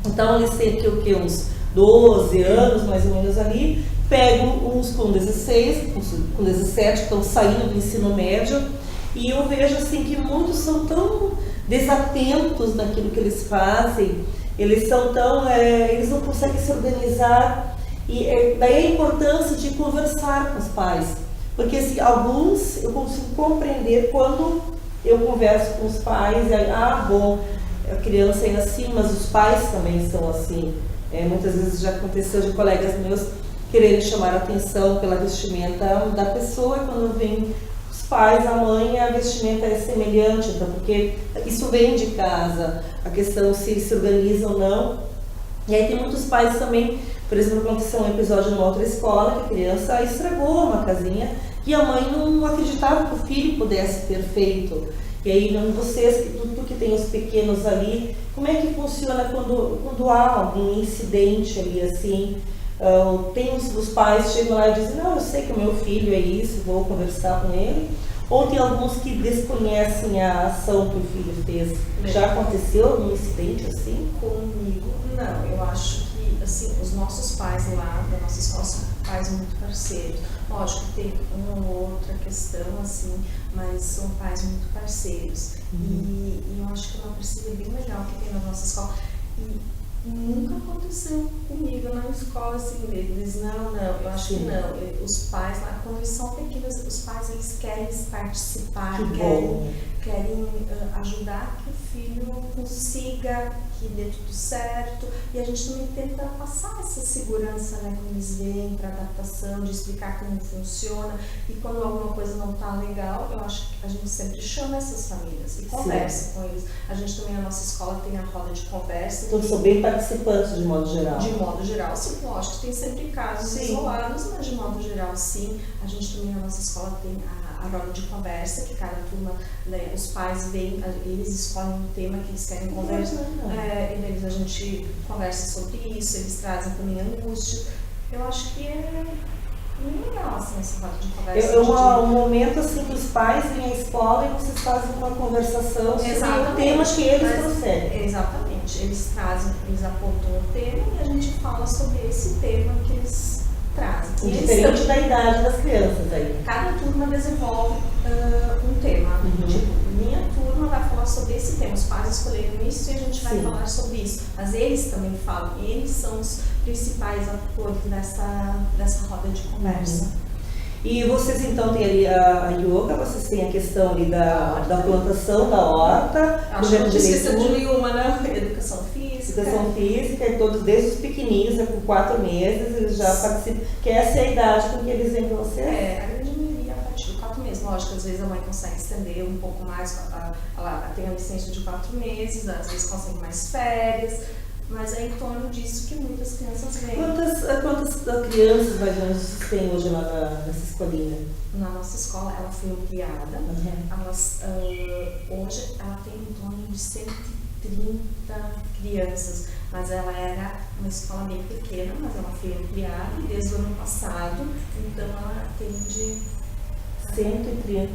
Então, eles têm aqui o quê? Uns 12 anos, mais ou menos ali. Pego uns com 16, uns com 17, que estão saindo do ensino médio. E eu vejo, assim, que muitos são tão desatentos naquilo que eles fazem. Eles são tão... eles não conseguem se organizar. E daí a importância de conversar com os pais. Porque, assim, alguns eu consigo compreender quando eu converso com os pais. Bom, a criança é assim, mas os pais também são assim. Muitas vezes já aconteceu de colegas meus quererem chamar a atenção pela vestimenta da pessoa, e quando vem os pais, a mãe, a vestimenta é semelhante, então, porque isso vem de casa, a questão se organiza ou não. E aí tem muitos pais também, por exemplo, aconteceu um episódio numa outra escola que a criança estragou uma casinha e a mãe não acreditava que o filho pudesse ter feito. E aí, vocês, tu que tem os pequenos ali, como é que funciona quando há algum incidente ali, assim? Tem os pais chegam lá e dizem, não, eu sei que o meu filho é isso, vou conversar com ele. Ou tem alguns que desconhecem a ação que o filho fez. Já aconteceu algum incidente assim? Comigo, não. Eu acho que, assim, os nossos pais lá da nossa escola são pais muito parceiros. Lógico que tem uma ou outra questão, assim, mas são pais muito parceiros. E eu acho que é uma parceria bem legal que tem na nossa escola. E nunca aconteceu comigo na escola, assim, eles, não, eu acho que não. Os pais lá, quando eles são pequenos, os pais, eles querem participar, querem ajudar que o filho consiga, que dê tudo certo. E a gente também tenta passar essa segurança, né, quando eles vêm para adaptação, de explicar como funciona. E quando alguma coisa não está legal, eu acho que a gente sempre chama essas famílias e conversa com eles. A gente também, na nossa escola, tem a roda de conversa. Todos são bem participantes de modo geral. De modo geral, sim. Lógico, tem sempre casos isolados, mas de modo geral, sim. A gente também, na nossa escola, tem a roda de conversa, que cada turma, né, os pais vêm, eles escolhem um tema que eles querem conversar, e eles, a gente conversa sobre isso, eles trazem também angústia. Eu acho que é bem legal, assim, essa roda de conversa. Um momento, assim, que os pais vêm à escola e vocês fazem uma conversação sobre o tema que eles trouxeram. Exatamente, eles apontam o tema e a gente fala sobre esse tema que eles trazem. Diferente da idade das crianças aí. Cada turma desenvolve um tema. Tipo, minha turma vai falar sobre esse tema. Os pais escolheram isso e a gente vai falar sobre isso. Mas eles também falam. Eles são os principais atores dessa roda de conversa. E vocês então têm ali a yoga, vocês têm a questão ali da plantação da horta, acho que não esqueça de nenhuma, né? Educação física, e todos desde os pequenininhos, com 4 meses, eles já participam, que essa é a idade com que eles vêm para você? A grande maioria a partir de 4 meses. Lógico, às vezes a mãe consegue estender um pouco mais, ela tem a licença de 4 meses, às vezes consegue mais férias. Mas é em torno disso que muitas crianças vêm. Quantas crianças mais ou menos vocês têm hoje lá nessa escolinha? Na nossa escola, ela foi ampliada. Hoje ela tem em torno de 130 crianças, mas ela era uma escola bem pequena, mas ela foi ampliada desde o ano passado, então ela atende 130.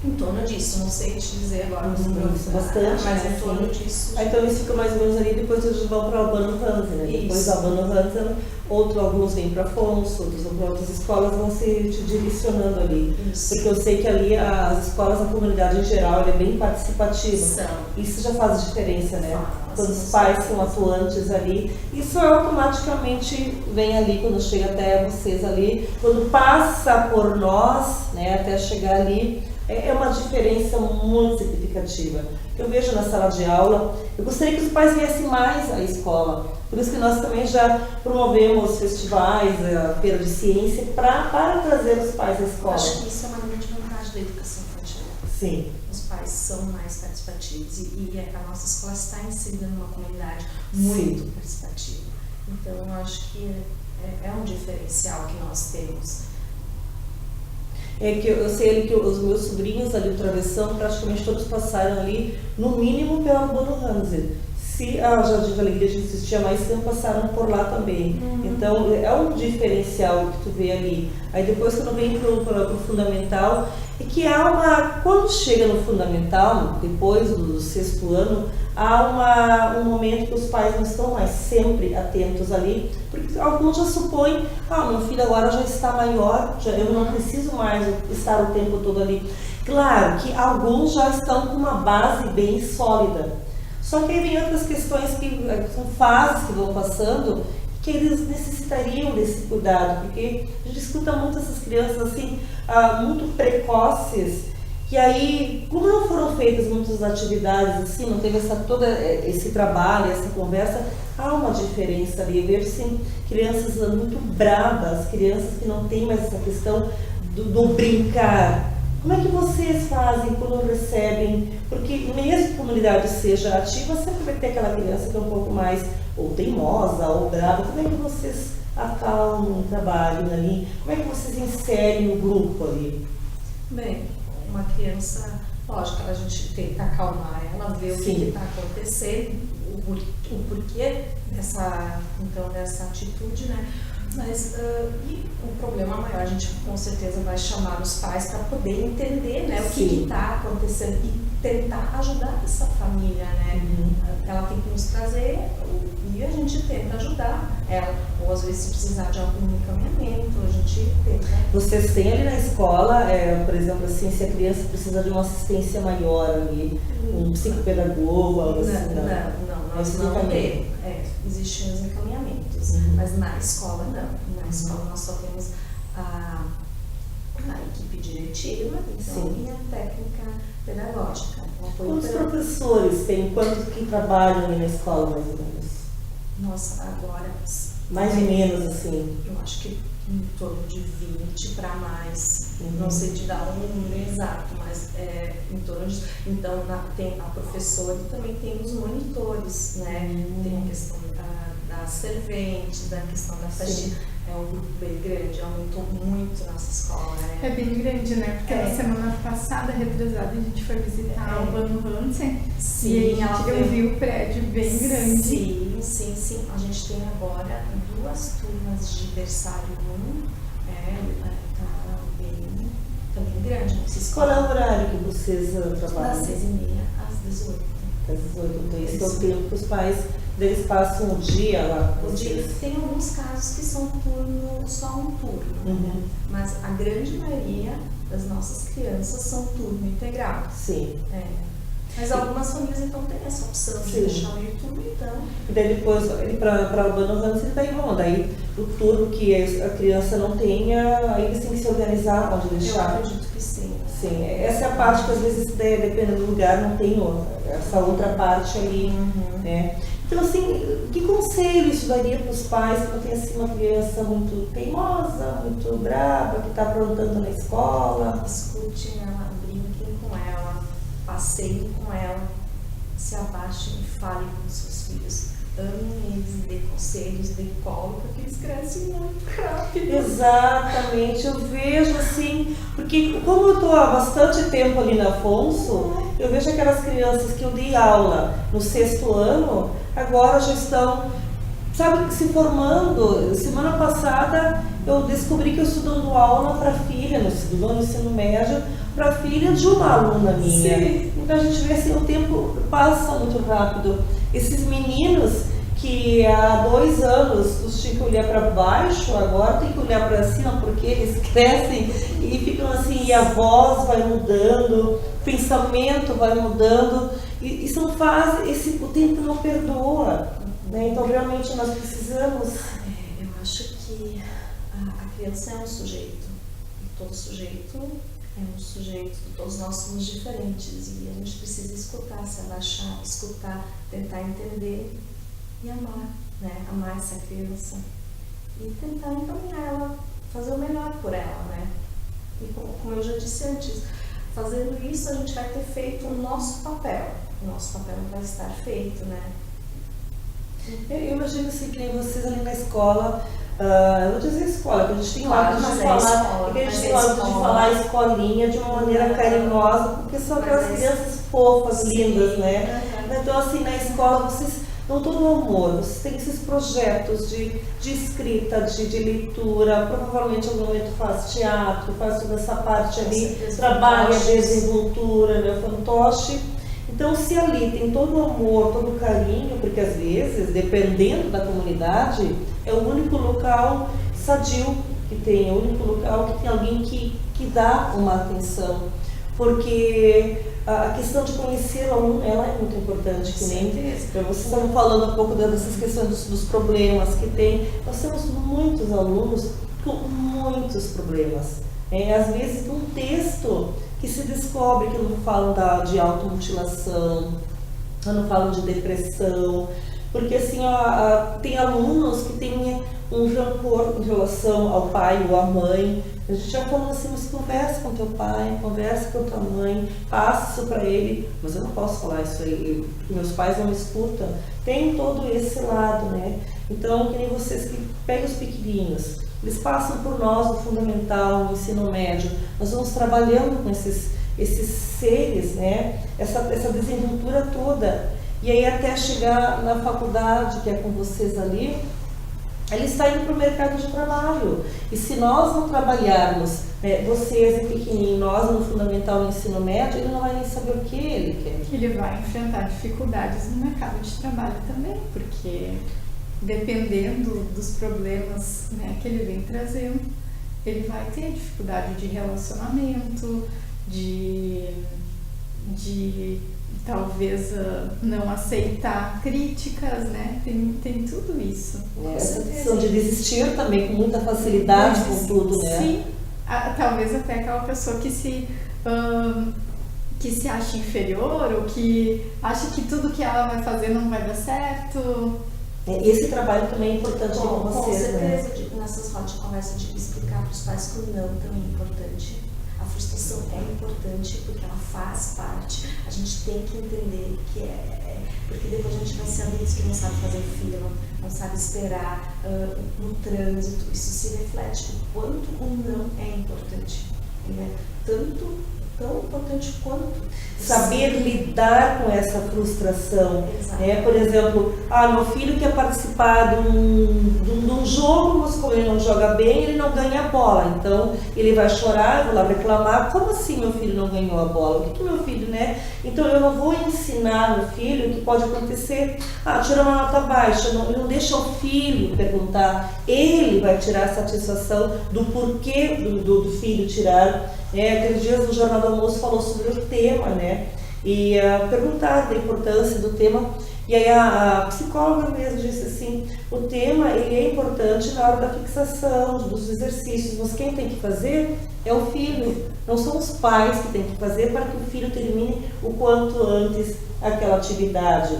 Em torno disso, não sei te dizer agora, bastante, mas né? em torno disso. Então isso fica mais ou menos ali, depois eles vão para Albano Hansen, né? Depois Isso. da Albano Hansen, alguns vêm para Afonso, outros vão para outras escolas, vão se te direcionando ali. Isso. Porque eu sei que ali as escolas, a comunidade em geral, ela é bem participativa. São. Isso já faz diferença, né? Faz, Quando os com pais certeza. são atuantes ali, isso automaticamente vem ali quando chega até vocês ali, quando passa por nós, né, até chegar ali, é uma diferença muito significativa. Eu vejo na sala de aula, eu gostaria que os pais viessem mais à escola, por isso que nós também já promovemos festivais, a feira de ciência, para trazer os pais à escola. Acho que isso é uma grande vantagem da educação infantil. Sim. Os pais são mais participativos e a nossa escola está inserida numa comunidade muito participativa. Então, eu acho que é um diferencial que nós temos. É que eu sei ali que os meus sobrinhos ali do Travessão, praticamente todos passaram ali, no mínimo pela Albano Hansen. Se a Jardim da Alegria já existia mais tempo, passaram por lá também. Então, é um diferencial que tu vê ali. Aí depois, quando vem para o fundamental, é que há quando chega no fundamental, depois do 6º ano, há um momento que os pais não estão mais sempre atentos ali, porque alguns já supõem, meu filho agora já está maior, eu não preciso mais estar o tempo todo ali. Claro que alguns já estão com uma base bem sólida. Só que aí vem outras questões que são fases que vão passando, que eles necessitariam desse cuidado, porque a gente escuta muito essas crianças assim, muito precoces, e aí, como não foram feitas muitas atividades assim, não teve todo esse trabalho, essa conversa, há uma diferença ali. Eu vejo sim, crianças muito bravas, crianças que não têm mais essa questão do brincar. Como é que vocês fazem quando recebem? Porque mesmo que a comunidade seja ativa, sempre vai ter aquela criança que é um pouco mais ou teimosa ou brava. Como é que vocês acalmam o trabalho ali? Como é que vocês inserem o grupo ali? Bem, uma criança, lógico, a gente tenta acalmar ela, ver o que está acontecendo, o porquê dessa atitude, né? Mas e o problema maior, a gente com certeza vai chamar os pais para poder entender, né, o que está acontecendo e tentar ajudar essa família, né? Ela tem que nos trazer e a gente tenta ajudar ela, ou às vezes se precisar de algum encaminhamento, a gente tenta. Vocês têm ali na escola, por exemplo, assim, se a criança precisa de uma assistência maior ali, um psicopedagogo, algo assim? Não, nós não temos. Existem os encaminhamentos, mas na escola não. Na escola nós só temos a equipe diretiva e a técnica pedagógica. Quantos professores tem? Quantos que trabalham ali na escola, mais ou menos? Nossa, agora... Mais ou menos, assim? Eu acho que em torno de 20 para mais. Não sei te dar um número exato, mas em torno disso. Então, tem a professora e também tem os monitores, né? Tem a questão das serventes, da questão da faxina. É um grupo bem grande, aumentou muito nossa escola. É bem grande, né? Porque na semana passada, retrasada, a gente foi visitar a Albano Hansen e eu vi o prédio bem grande. Sim. A gente tem agora 2 turmas de berçário 1. Tá bem grande. Qual é o horário que vocês trabalham? Das 6h30 às 18h. Das 18h. Então, esse é o tempo que os pais eles passam o dia lá. Tem alguns casos que são só um turno, mas a grande maioria das nossas crianças são turno integral. Sim. Mas algumas famílias então têm essa opção de deixar meio turno, então. E daí depois, ele para Albano Hansen, daí vão. Daí o turno que a criança não tenha, aí eles têm que se organizar onde deixar. Eu acredito que sim. Sim, essa é a parte que às vezes, dependendo do lugar, não tem essa outra parte ali, né? Então, assim, que conselho isso daria para os pais que não tem assim uma criança muito teimosa, muito brava, que está aprontando na escola? Escutem ela, brinquem com ela, passeiem com ela, se abaixem e falem com seus filhos. Amem eles, dê conselhos, dê colo, porque eles crescem muito rápido. Exatamente, eu vejo assim, porque como eu estou há bastante tempo ali na Afonso, eu vejo aquelas crianças que eu dei aula no 6º ano, agora já estão sabe, se formando. Semana passada eu descobri que eu estou dando aula para filha, no ensino médio, para filha de uma aluna minha. Sim. Então a gente vê assim, o tempo passa muito rápido. Esses meninos que há 2 anos tu tinha que olhar para baixo, agora tem que olhar para cima, porque eles crescem e ficam assim, e a voz vai mudando, o pensamento vai mudando, e são fases, o tempo não perdoa, né? Então realmente nós precisamos. Eu acho que a criança é um sujeito, e todo sujeito é um sujeito, todos nós somos diferentes, e a gente precisa escutar, se abaixar, escutar, tentar entender e amar, né? Amar essa criança e tentar encaminhar ela, fazer o melhor por ela, né? E como eu já disse antes, fazendo isso a gente vai ter feito o nosso papel vai estar feito, né? Eu imagino assim, que nem vocês ali na escola, eu vou dizer escola, que a gente tem o hábito de falar, que a gente tem o hábito de falar escolinha de uma maneira carinhosa, porque são aquelas crianças fofas, lindas, né? Então assim, na escola vocês dão todo o amor, vocês têm esses projetos de escrita, de leitura, provavelmente em algum momento faz teatro, faz toda essa parte ali, trabalha a desenvoltura, né, fantoche. Então se ali tem todo o amor, todo o carinho, porque às vezes, dependendo da comunidade, é o único local sadio que tem, é o único local que tem alguém que dá uma atenção. Porque a questão de conhecer o aluno, ela é muito importante, que nem vocês estavam falando um pouco dessas questões dos problemas que tem. Nós temos muitos alunos com muitos problemas. Às vezes, num texto que se descobre que não falam de automutilação, não falam de depressão, porque assim, tem alunos que têm um rancor em relação ao pai ou à mãe. A gente já falou assim, mas conversa com teu pai, conversa com tua mãe, passa isso para ele. Mas eu não posso falar isso aí, porque meus pais não me escutam. Tem todo esse lado, né? Então, que nem vocês que pegam os pequenininhos, eles passam por nós no fundamental, no ensino médio. Nós vamos trabalhando com esses seres, né? Essa desenvoltura toda. E aí até chegar na faculdade, que é com vocês ali, ele está indo para o mercado de trabalho. E se nós não trabalharmos, vocês em pequenininho, nós no fundamental, no ensino médio, ele não vai nem saber o que ele quer. Ele vai enfrentar dificuldades no mercado de trabalho também, porque dependendo dos problemas, né, que ele vem trazendo, ele vai ter dificuldade de relacionamento, de talvez não aceitar críticas, né? Tem tudo isso. Essa questão de desistir também com muita facilidade com tudo, né? Sim, talvez até aquela pessoa que se acha inferior ou que acha que tudo que ela vai fazer não vai dar certo. Esse trabalho também é importante com vocês, né? Com certeza, nessas rodas de conversa, de explicar para os pais que o não também é importante. A frustração é importante porque ela faz parte. A gente tem que entender que porque depois a gente vai ser adultos que não sabe fazer fila, não sabe esperar no trânsito. Isso se reflete o quanto o não é importante. Ele é tão importante quanto saber lidar com essa frustração. Por exemplo, meu filho quer participar de um jogo, mas como ele não joga bem, ele não ganha a bola. Então ele vai chorar, eu vou lá reclamar, como assim meu filho não ganhou a bola? O que meu filho, né? Então eu não vou ensinar meu filho o que pode acontecer. Tira uma nota baixa, não deixa o filho perguntar. Ele vai tirar a satisfação do porquê do filho tirar. Aqueles dias no Jornal do Almoço falou sobre o tema, né? E perguntaram da importância do tema. E aí a psicóloga mesmo disse assim, o tema ele é importante na hora da fixação, dos exercícios, mas quem tem que fazer é o filho. Não são os pais que têm que fazer para que o filho termine o quanto antes aquela atividade.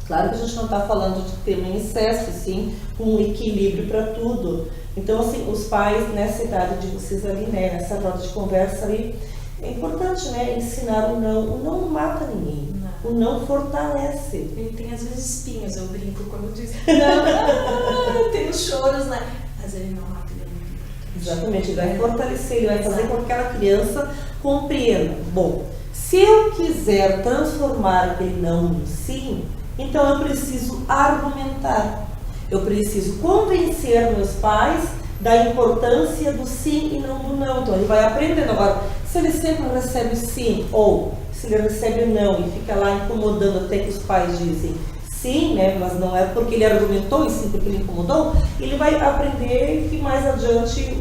Claro que a gente não está falando de tema em excesso, sim, com um equilíbrio para tudo. Então, assim, os pais, nessa idade de vocês ali, né, nessa roda de conversa ali, é importante, né, ensinar o não mata ninguém, o não fortalece. Ele tem, às vezes, espinhos, eu brinco quando eu digo, não, tem os choros, né, mas ele não mata, ele é muito importante. Exatamente, ele vai fortalecer, ele vai fazer com que aquela criança compreenda. Bom, se eu quiser transformar aquele não em sim, então eu preciso argumentar. Eu preciso convencer meus pais da importância do sim e não do não. Então ele vai aprendendo. Agora, se ele sempre recebe sim, ou se ele recebe não e fica lá incomodando até que os pais dizem sim, né, mas não é porque ele argumentou e sim porque ele incomodou, ele vai aprender que mais adiante,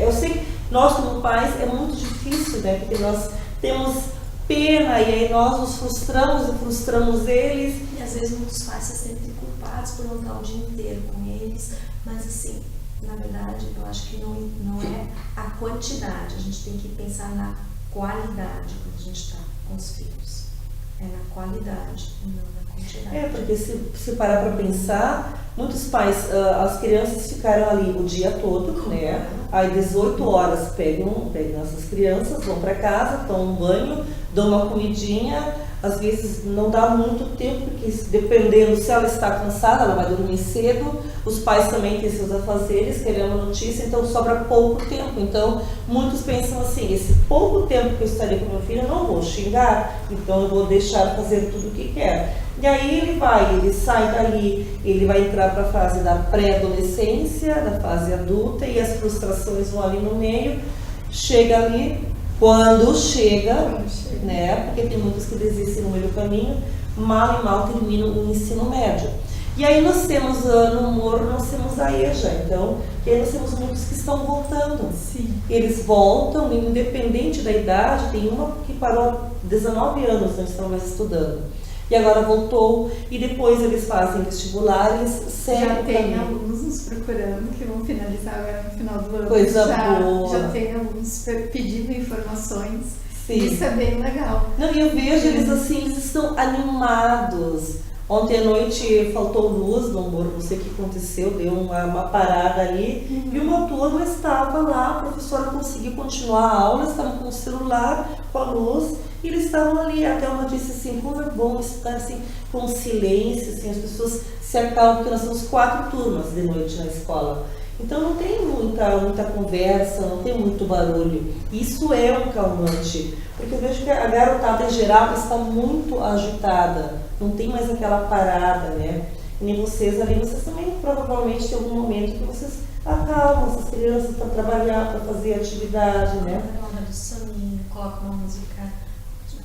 eu sei que nós como pais é muito difícil, né, porque nós temos pena e aí nós nos frustramos e frustramos eles. E às vezes muitos pais se sentem culpados por não estar o dia inteiro com eles, mas assim, na verdade, eu acho que não é a quantidade, a gente tem que pensar na qualidade quando a gente está com os filhos. É na qualidade e não na quantidade. Porque se parar para pensar, muitos pais, as crianças ficaram ali o dia todo, né? Aí 18 horas pegam essas crianças, vão para casa, tomam um banho, dão uma comidinha. Às vezes não dá muito tempo, porque dependendo se ela está cansada, ela vai dormir cedo. Os pais também têm seus afazeres, querendo a notícia, então sobra pouco tempo. Então muitos pensam assim, esse pouco tempo que eu estarei com meu filho, eu não vou xingar, então eu vou deixar fazer tudo o que quer. E aí ele sai dali, ele vai entrar para a fase da pré-adolescência, da fase adulta, e as frustrações vão ali no meio. Chega ali, quando chega, né? Porque tem muitos que desistem no meio do caminho, mal e mal terminam o ensino médio. E aí nós temos no Morro, nós temos a EJA, então, e aí nós temos muitos que estão voltando. Sim. Eles voltam, independente da idade, tem uma que parou 19 anos, não estão mais estudando. E agora voltou, e depois eles fazem vestibulares sempre. Já tem alunos nos procurando que vão finalizar agora no final do ano. Coisa boa. Já tem alunos pedindo informações. Sim. Isso é bem legal. Não, e eu vejo eles assim, eles estão animados. Ontem à noite faltou luz no Morro, não sei o que aconteceu, deu uma parada ali, e uma turma estava lá, a professora conseguiu continuar a aula, estavam com o celular, com a luz, e eles estavam ali. Até uma disse assim, como é bom estar assim, com silêncio, assim, as pessoas se acalmam, porque nós temos 4 turmas de noite na escola. Então não tem muita conversa, não tem muito barulho. Isso é um calmante, porque eu vejo que a garotada em geral está muito agitada, não tem mais aquela parada, né? E nem vocês ali, vocês também provavelmente tem algum momento que vocês acalmam essas crianças para trabalhar, para fazer atividade, né? Na hora do soninho, coloca uma música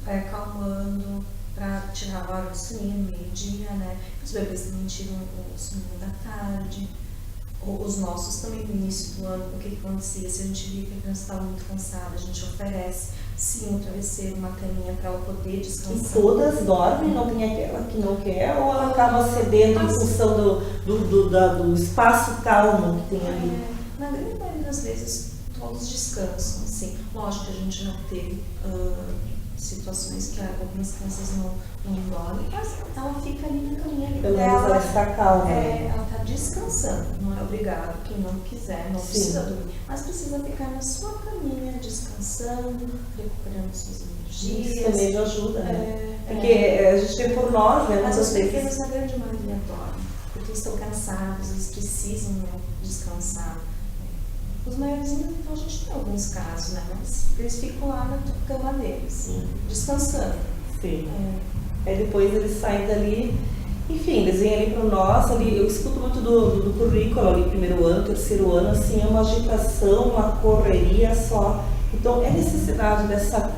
acalmando, para tirar a hora do soninho, meio-dia, né? Os bebês também tiram o soninho da tarde. Os nossos também no início do ano, o que acontecia? Se a gente via que a criança estava muito cansada, a gente oferece sim um travesseiro, uma caminha para ela poder descansar. E todas dormem, não tem aquela que não quer, ou ela acaba cedendo em função do espaço calmo que tem ali? Na grande maioria das vezes, todos descansam, assim. Lógico que a gente já teve situações que algumas crianças não dormem, mas ela fica ali na caminha Pelo dela. menos ela está calma. Ela está descansando, não é obrigado, quem não quiser, não precisa dormir, mas precisa ficar na sua caminha, descansando, recuperando suas energias. Isso também já ajuda, né? Porque a gente tem por nós, né? Mas os pequenos, na grande maioria, dormem, porque estão cansados, eles precisam, né, descansar. Os maiorzinhos, então, a gente tem alguns casos, né? Mas eles ficam lá na cama deles, descansando. Sim. Aí depois eles saem dali, enfim, eles vêm ali para nós, ali, eu escuto muito do currículo ali, primeiro ano, terceiro ano, assim, é uma agitação, uma correria só. Então é necessidade dessa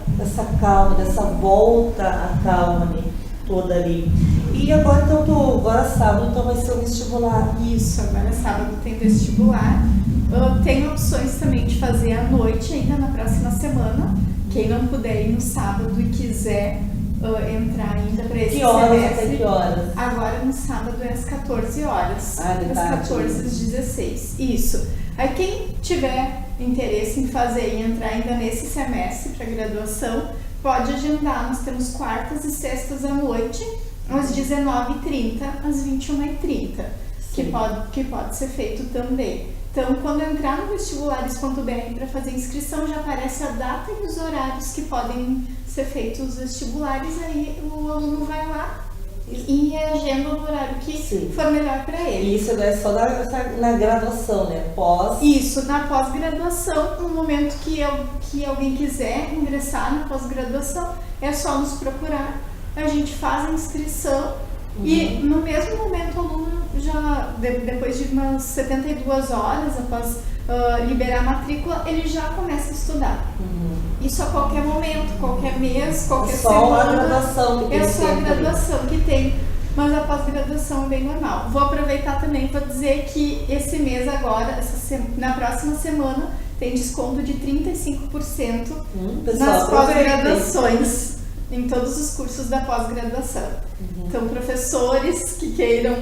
calma, dessa volta à calma ali, toda ali. E agora, então, agora sábado, então vai ser o vestibular. Isso, agora sábado tem vestibular. Tem opções também de fazer à noite ainda na próxima semana. Quem não puder ir no sábado e quiser entrar ainda para esse que horas, semestre. até que horas? Agora no sábado é às 14 horas. De às 14 às 16. Isso. Aí quem tiver interesse em fazer e entrar ainda nesse semestre para graduação, pode agendar. Nós temos quartas e sextas à noite, às 19h30, às 21h30, que pode ser feito também. Então, quando entrar no vestibulares.br para fazer inscrição, já aparece a data e os horários que podem ser feitos os vestibulares, aí o aluno vai lá e agenda o horário que for melhor para ele. E isso é só na graduação, né? Isso, na pós-graduação, no momento que alguém quiser ingressar na pós-graduação, é só nos procurar, a gente faz a inscrição e no mesmo momento o aluno já, depois de umas 72 horas após liberar a matrícula, ele já começa a estudar. Isso a qualquer momento, qualquer mês, qualquer semana. Só a graduação que tem. É só a graduação que tem, mas a pós-graduação é bem normal. Vou aproveitar também para dizer que esse mês agora, na próxima semana, tem desconto de 35% nas pós-graduações, em todos os cursos da pós-graduação. Então, professores que queiram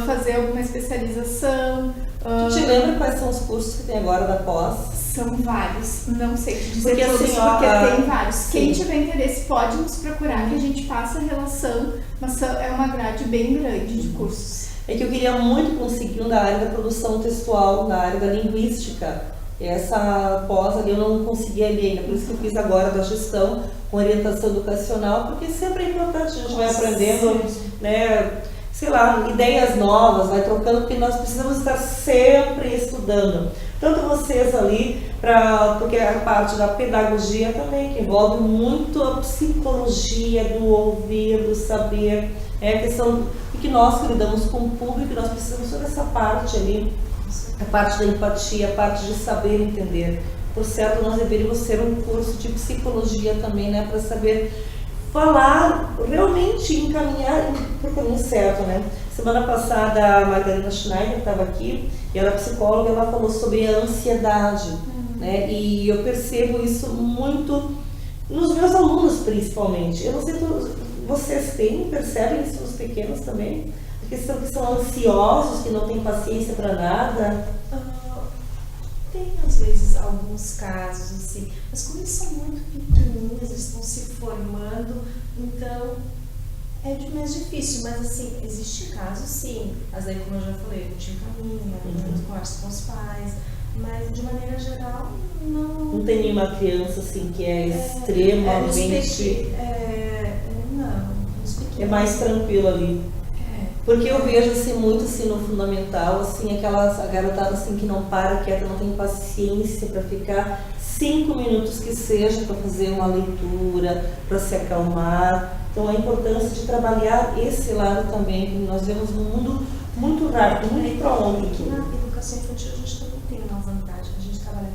fazer alguma especialização... Tu te lembra quais são os cursos que tem agora da pós? São vários, não sei te dizer porque, todos, assim, porque tem vários. Sim. Quem tiver interesse pode nos procurar, que a gente passa a relação, mas é uma grade bem grande de cursos. É que eu queria muito conseguir um da área da produção textual, na área da linguística. Essa pós ali eu não consegui ali ainda, por isso que eu fiz agora da gestão com orientação educacional, porque sempre é importante, a gente vai aprendendo, né, sei lá, ideias novas, vai trocando, porque nós precisamos estar sempre estudando. Tanto vocês ali, porque a parte da pedagogia também, que envolve muito a psicologia do ouvir, do saber, a questão de que nós que lidamos com o público, nós precisamos toda essa parte ali, a parte da empatia, a parte de saber entender. Por certo, nós deveríamos ter um curso de psicologia também, né, para saber falar, realmente encaminhar para o caminho certo, né? Semana passada a Margarida Schneider estava aqui, e ela é psicóloga, ela falou sobre a ansiedade, né? E eu percebo isso muito nos meus alunos, principalmente. Eu não sei se vocês percebem isso nos pequenos também? A questão que são ansiosos, que não têm paciência para nada. Tem, às vezes, alguns casos, assim, mas como eles são muito pequenininhos, estão se formando, então é mais difícil, mas assim, existe casos sim, mas aí como eu já falei, a gente encaminha, conversa com os pais, mas de maneira geral, não tem nenhuma criança assim que é extremamente... É mais tranquilo ali. Porque eu vejo assim, muito assim, no fundamental, assim, a garotada assim, que não para quieta, não tem paciência para ficar 5 minutos que seja para fazer uma leitura, para se acalmar. Então a importância de trabalhar esse lado também, que nós vemos um mundo muito rápido, muito para ontem. Aqui na educação infantil a gente também tem uma vantagem, a gente trabalha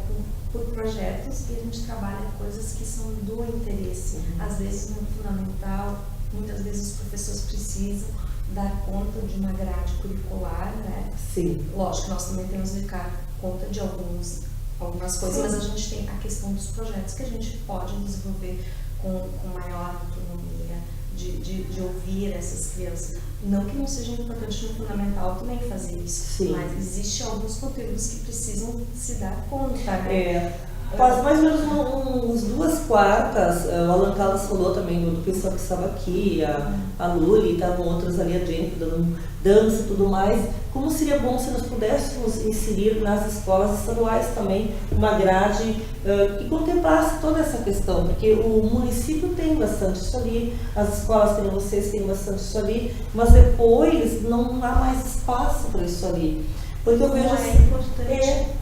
por projetos e a gente trabalha coisas que são do interesse. Às vezes no fundamental, muitas vezes os professores precisam dar conta de uma grade curricular, né? Sim. Lógico que nós também temos que dar conta de algumas coisas, mas a gente tem a questão dos projetos que a gente pode desenvolver com maior autonomia, de ouvir essas crianças. Não que não seja importante no fundamental também fazer isso, sim, mas existem alguns conteúdos que precisam se dar conta, né? Faz mais ou menos uns 2/4, o Alan Callas falou também do pessoal que estava aqui, a Luli, estavam outras ali, a Jennifer dando dança e tudo mais. Como seria bom se nós pudéssemos inserir nas escolas estaduais também uma grade que contemplasse toda essa questão, porque o município tem bastante isso ali, as escolas que vocês têm bastante isso ali, mas depois não há mais espaço para isso ali. Porque eu vejo importante.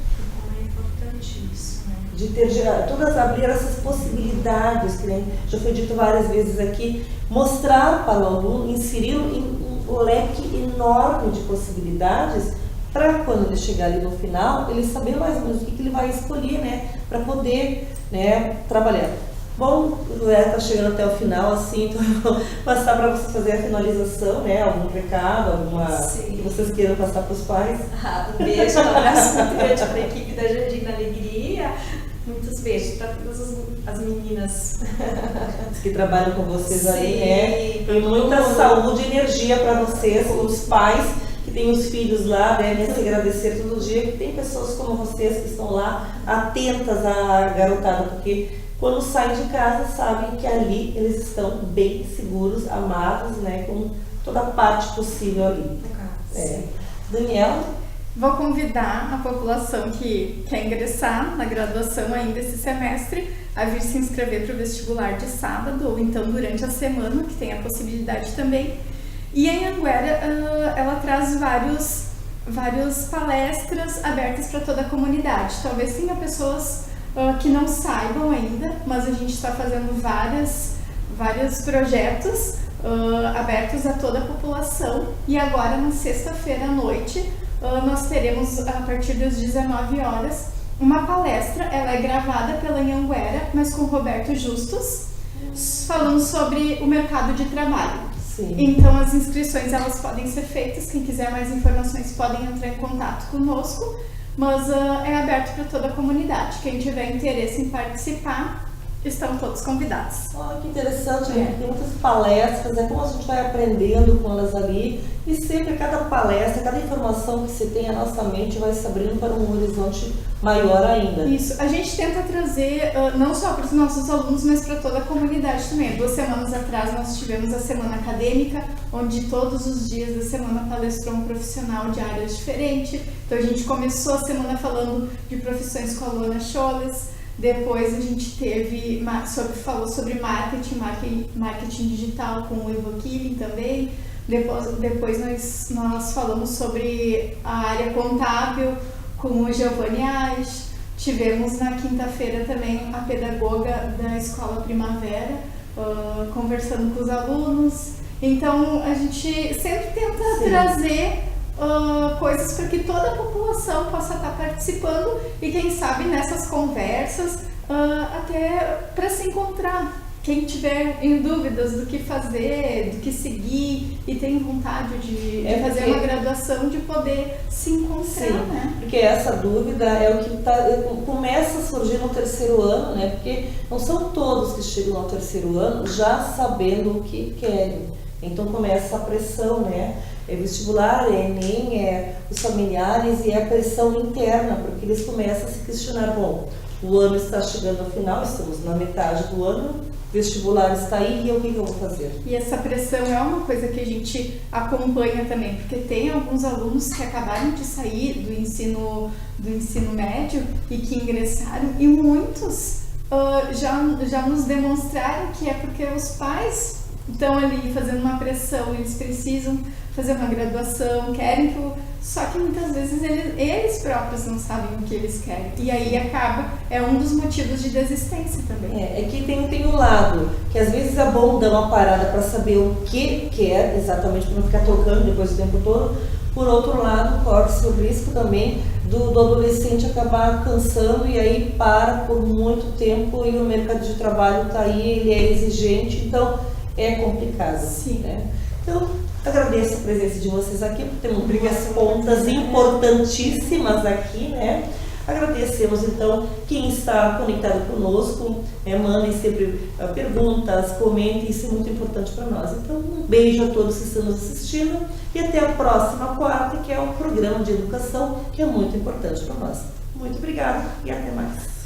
De ter todas abrir essas possibilidades, que nem já foi dito várias vezes aqui, mostrar para o aluno, inseri-lo em um leque enorme de possibilidades, para quando ele chegar ali no final, ele saber mais ou menos o que ele vai escolher, né, para poder, né, trabalhar. Bom, está chegando até o final, assim, então eu vou passar para vocês fazer a finalização, né, algum recado, que vocês queiram passar para os pais. Um beijo, um abraço muito grande para a equipe da Jardim da Alegria. Muitos beijos para todas as meninas que trabalham com vocês. Sim, aí, e muita saúde e energia para vocês, os pais que têm os filhos lá, devem se agradecer todo dia, que tem pessoas como vocês que estão lá atentas à garotada, porque quando saem de casa sabem que ali eles estão bem seguros, amados, né, com toda a parte possível ali. Daniela? Vou convidar a população que quer ingressar na graduação ainda esse semestre a vir se inscrever para o vestibular de sábado ou então durante a semana, que tem a possibilidade também. E a Anhanguera, ela traz várias palestras abertas para toda a comunidade. Talvez tenha pessoas que não saibam ainda, mas a gente está fazendo vários projetos abertos a toda a população. E agora, na sexta-feira à noite, nós teremos, a partir das 19 horas, uma palestra. Ela é gravada pela Anhanguera, mas com Roberto Justus, falando sobre o mercado de trabalho. Sim. Então, as inscrições elas podem ser feitas. Quem quiser mais informações podem entrar em contato conosco, mas é aberto para toda a comunidade. Quem tiver interesse em participar, estão todos convidados. Olha que interessante, né? Tem muitas palestras, como a gente vai aprendendo com elas ali, e sempre cada palestra, cada informação que se tem à nossa mente vai se abrindo para um horizonte maior ainda. Isso, a gente tenta trazer não só para os nossos alunos, mas para toda a comunidade também. 2 semanas atrás nós tivemos a semana acadêmica, onde todos os dias da semana palestrou um profissional de áreas diferentes. Então a gente começou a semana falando de profissões com a Luana Scholes. Depois a gente falou sobre marketing digital com o Ivo Killing também. Depois nós falamos sobre a área contábil com o Giovanni Aich. Tivemos na quinta-feira também a pedagoga da Escola Primavera conversando com os alunos. Então a gente sempre tenta trazer coisas para que toda a população possa estar participando e quem sabe nessas conversas até para se encontrar. Quem tiver em dúvidas do que fazer, do que seguir e tem vontade de fazer uma graduação, de poder se encontrar, né? Porque essa dúvida é o que começa a surgir no 3º ano, né? Porque não são todos que chegam ao 3º ano já sabendo o que querem. Então começa a pressão, né? É vestibular, é Enem, é os familiares e é a pressão interna, porque eles começam a se questionar, bom, o ano está chegando ao final, estamos na metade do ano, vestibular está aí e o que eu vou fazer? E essa pressão é uma coisa que a gente acompanha também, porque tem alguns alunos que acabaram de sair do ensino médio e que ingressaram, e muitos já nos demonstraram que é porque os pais estão ali fazendo uma pressão, eles precisam fazer uma graduação, querem só que muitas vezes eles próprios não sabem o que eles querem. E aí é um dos motivos de desistência também. É que tem um lado, que às vezes é bom dar uma parada para saber o que quer, exatamente para não ficar trocando depois o tempo todo. Por outro lado, corre-se o risco também do adolescente acabar cansando e aí para por muito tempo e o mercado de trabalho está aí, ele é exigente, então é complicado. Sim. Né? Então, agradeço a presença de vocês aqui, porque temos brigas pontas importantíssimas aqui, né? Agradecemos, então, quem está conectado conosco, mandem sempre perguntas, comentem, isso é muito importante para nós. Então, um beijo a todos que estão nos assistindo e até a próxima quarta, que é o programa de educação, que é muito importante para nós. Muito obrigada e até mais.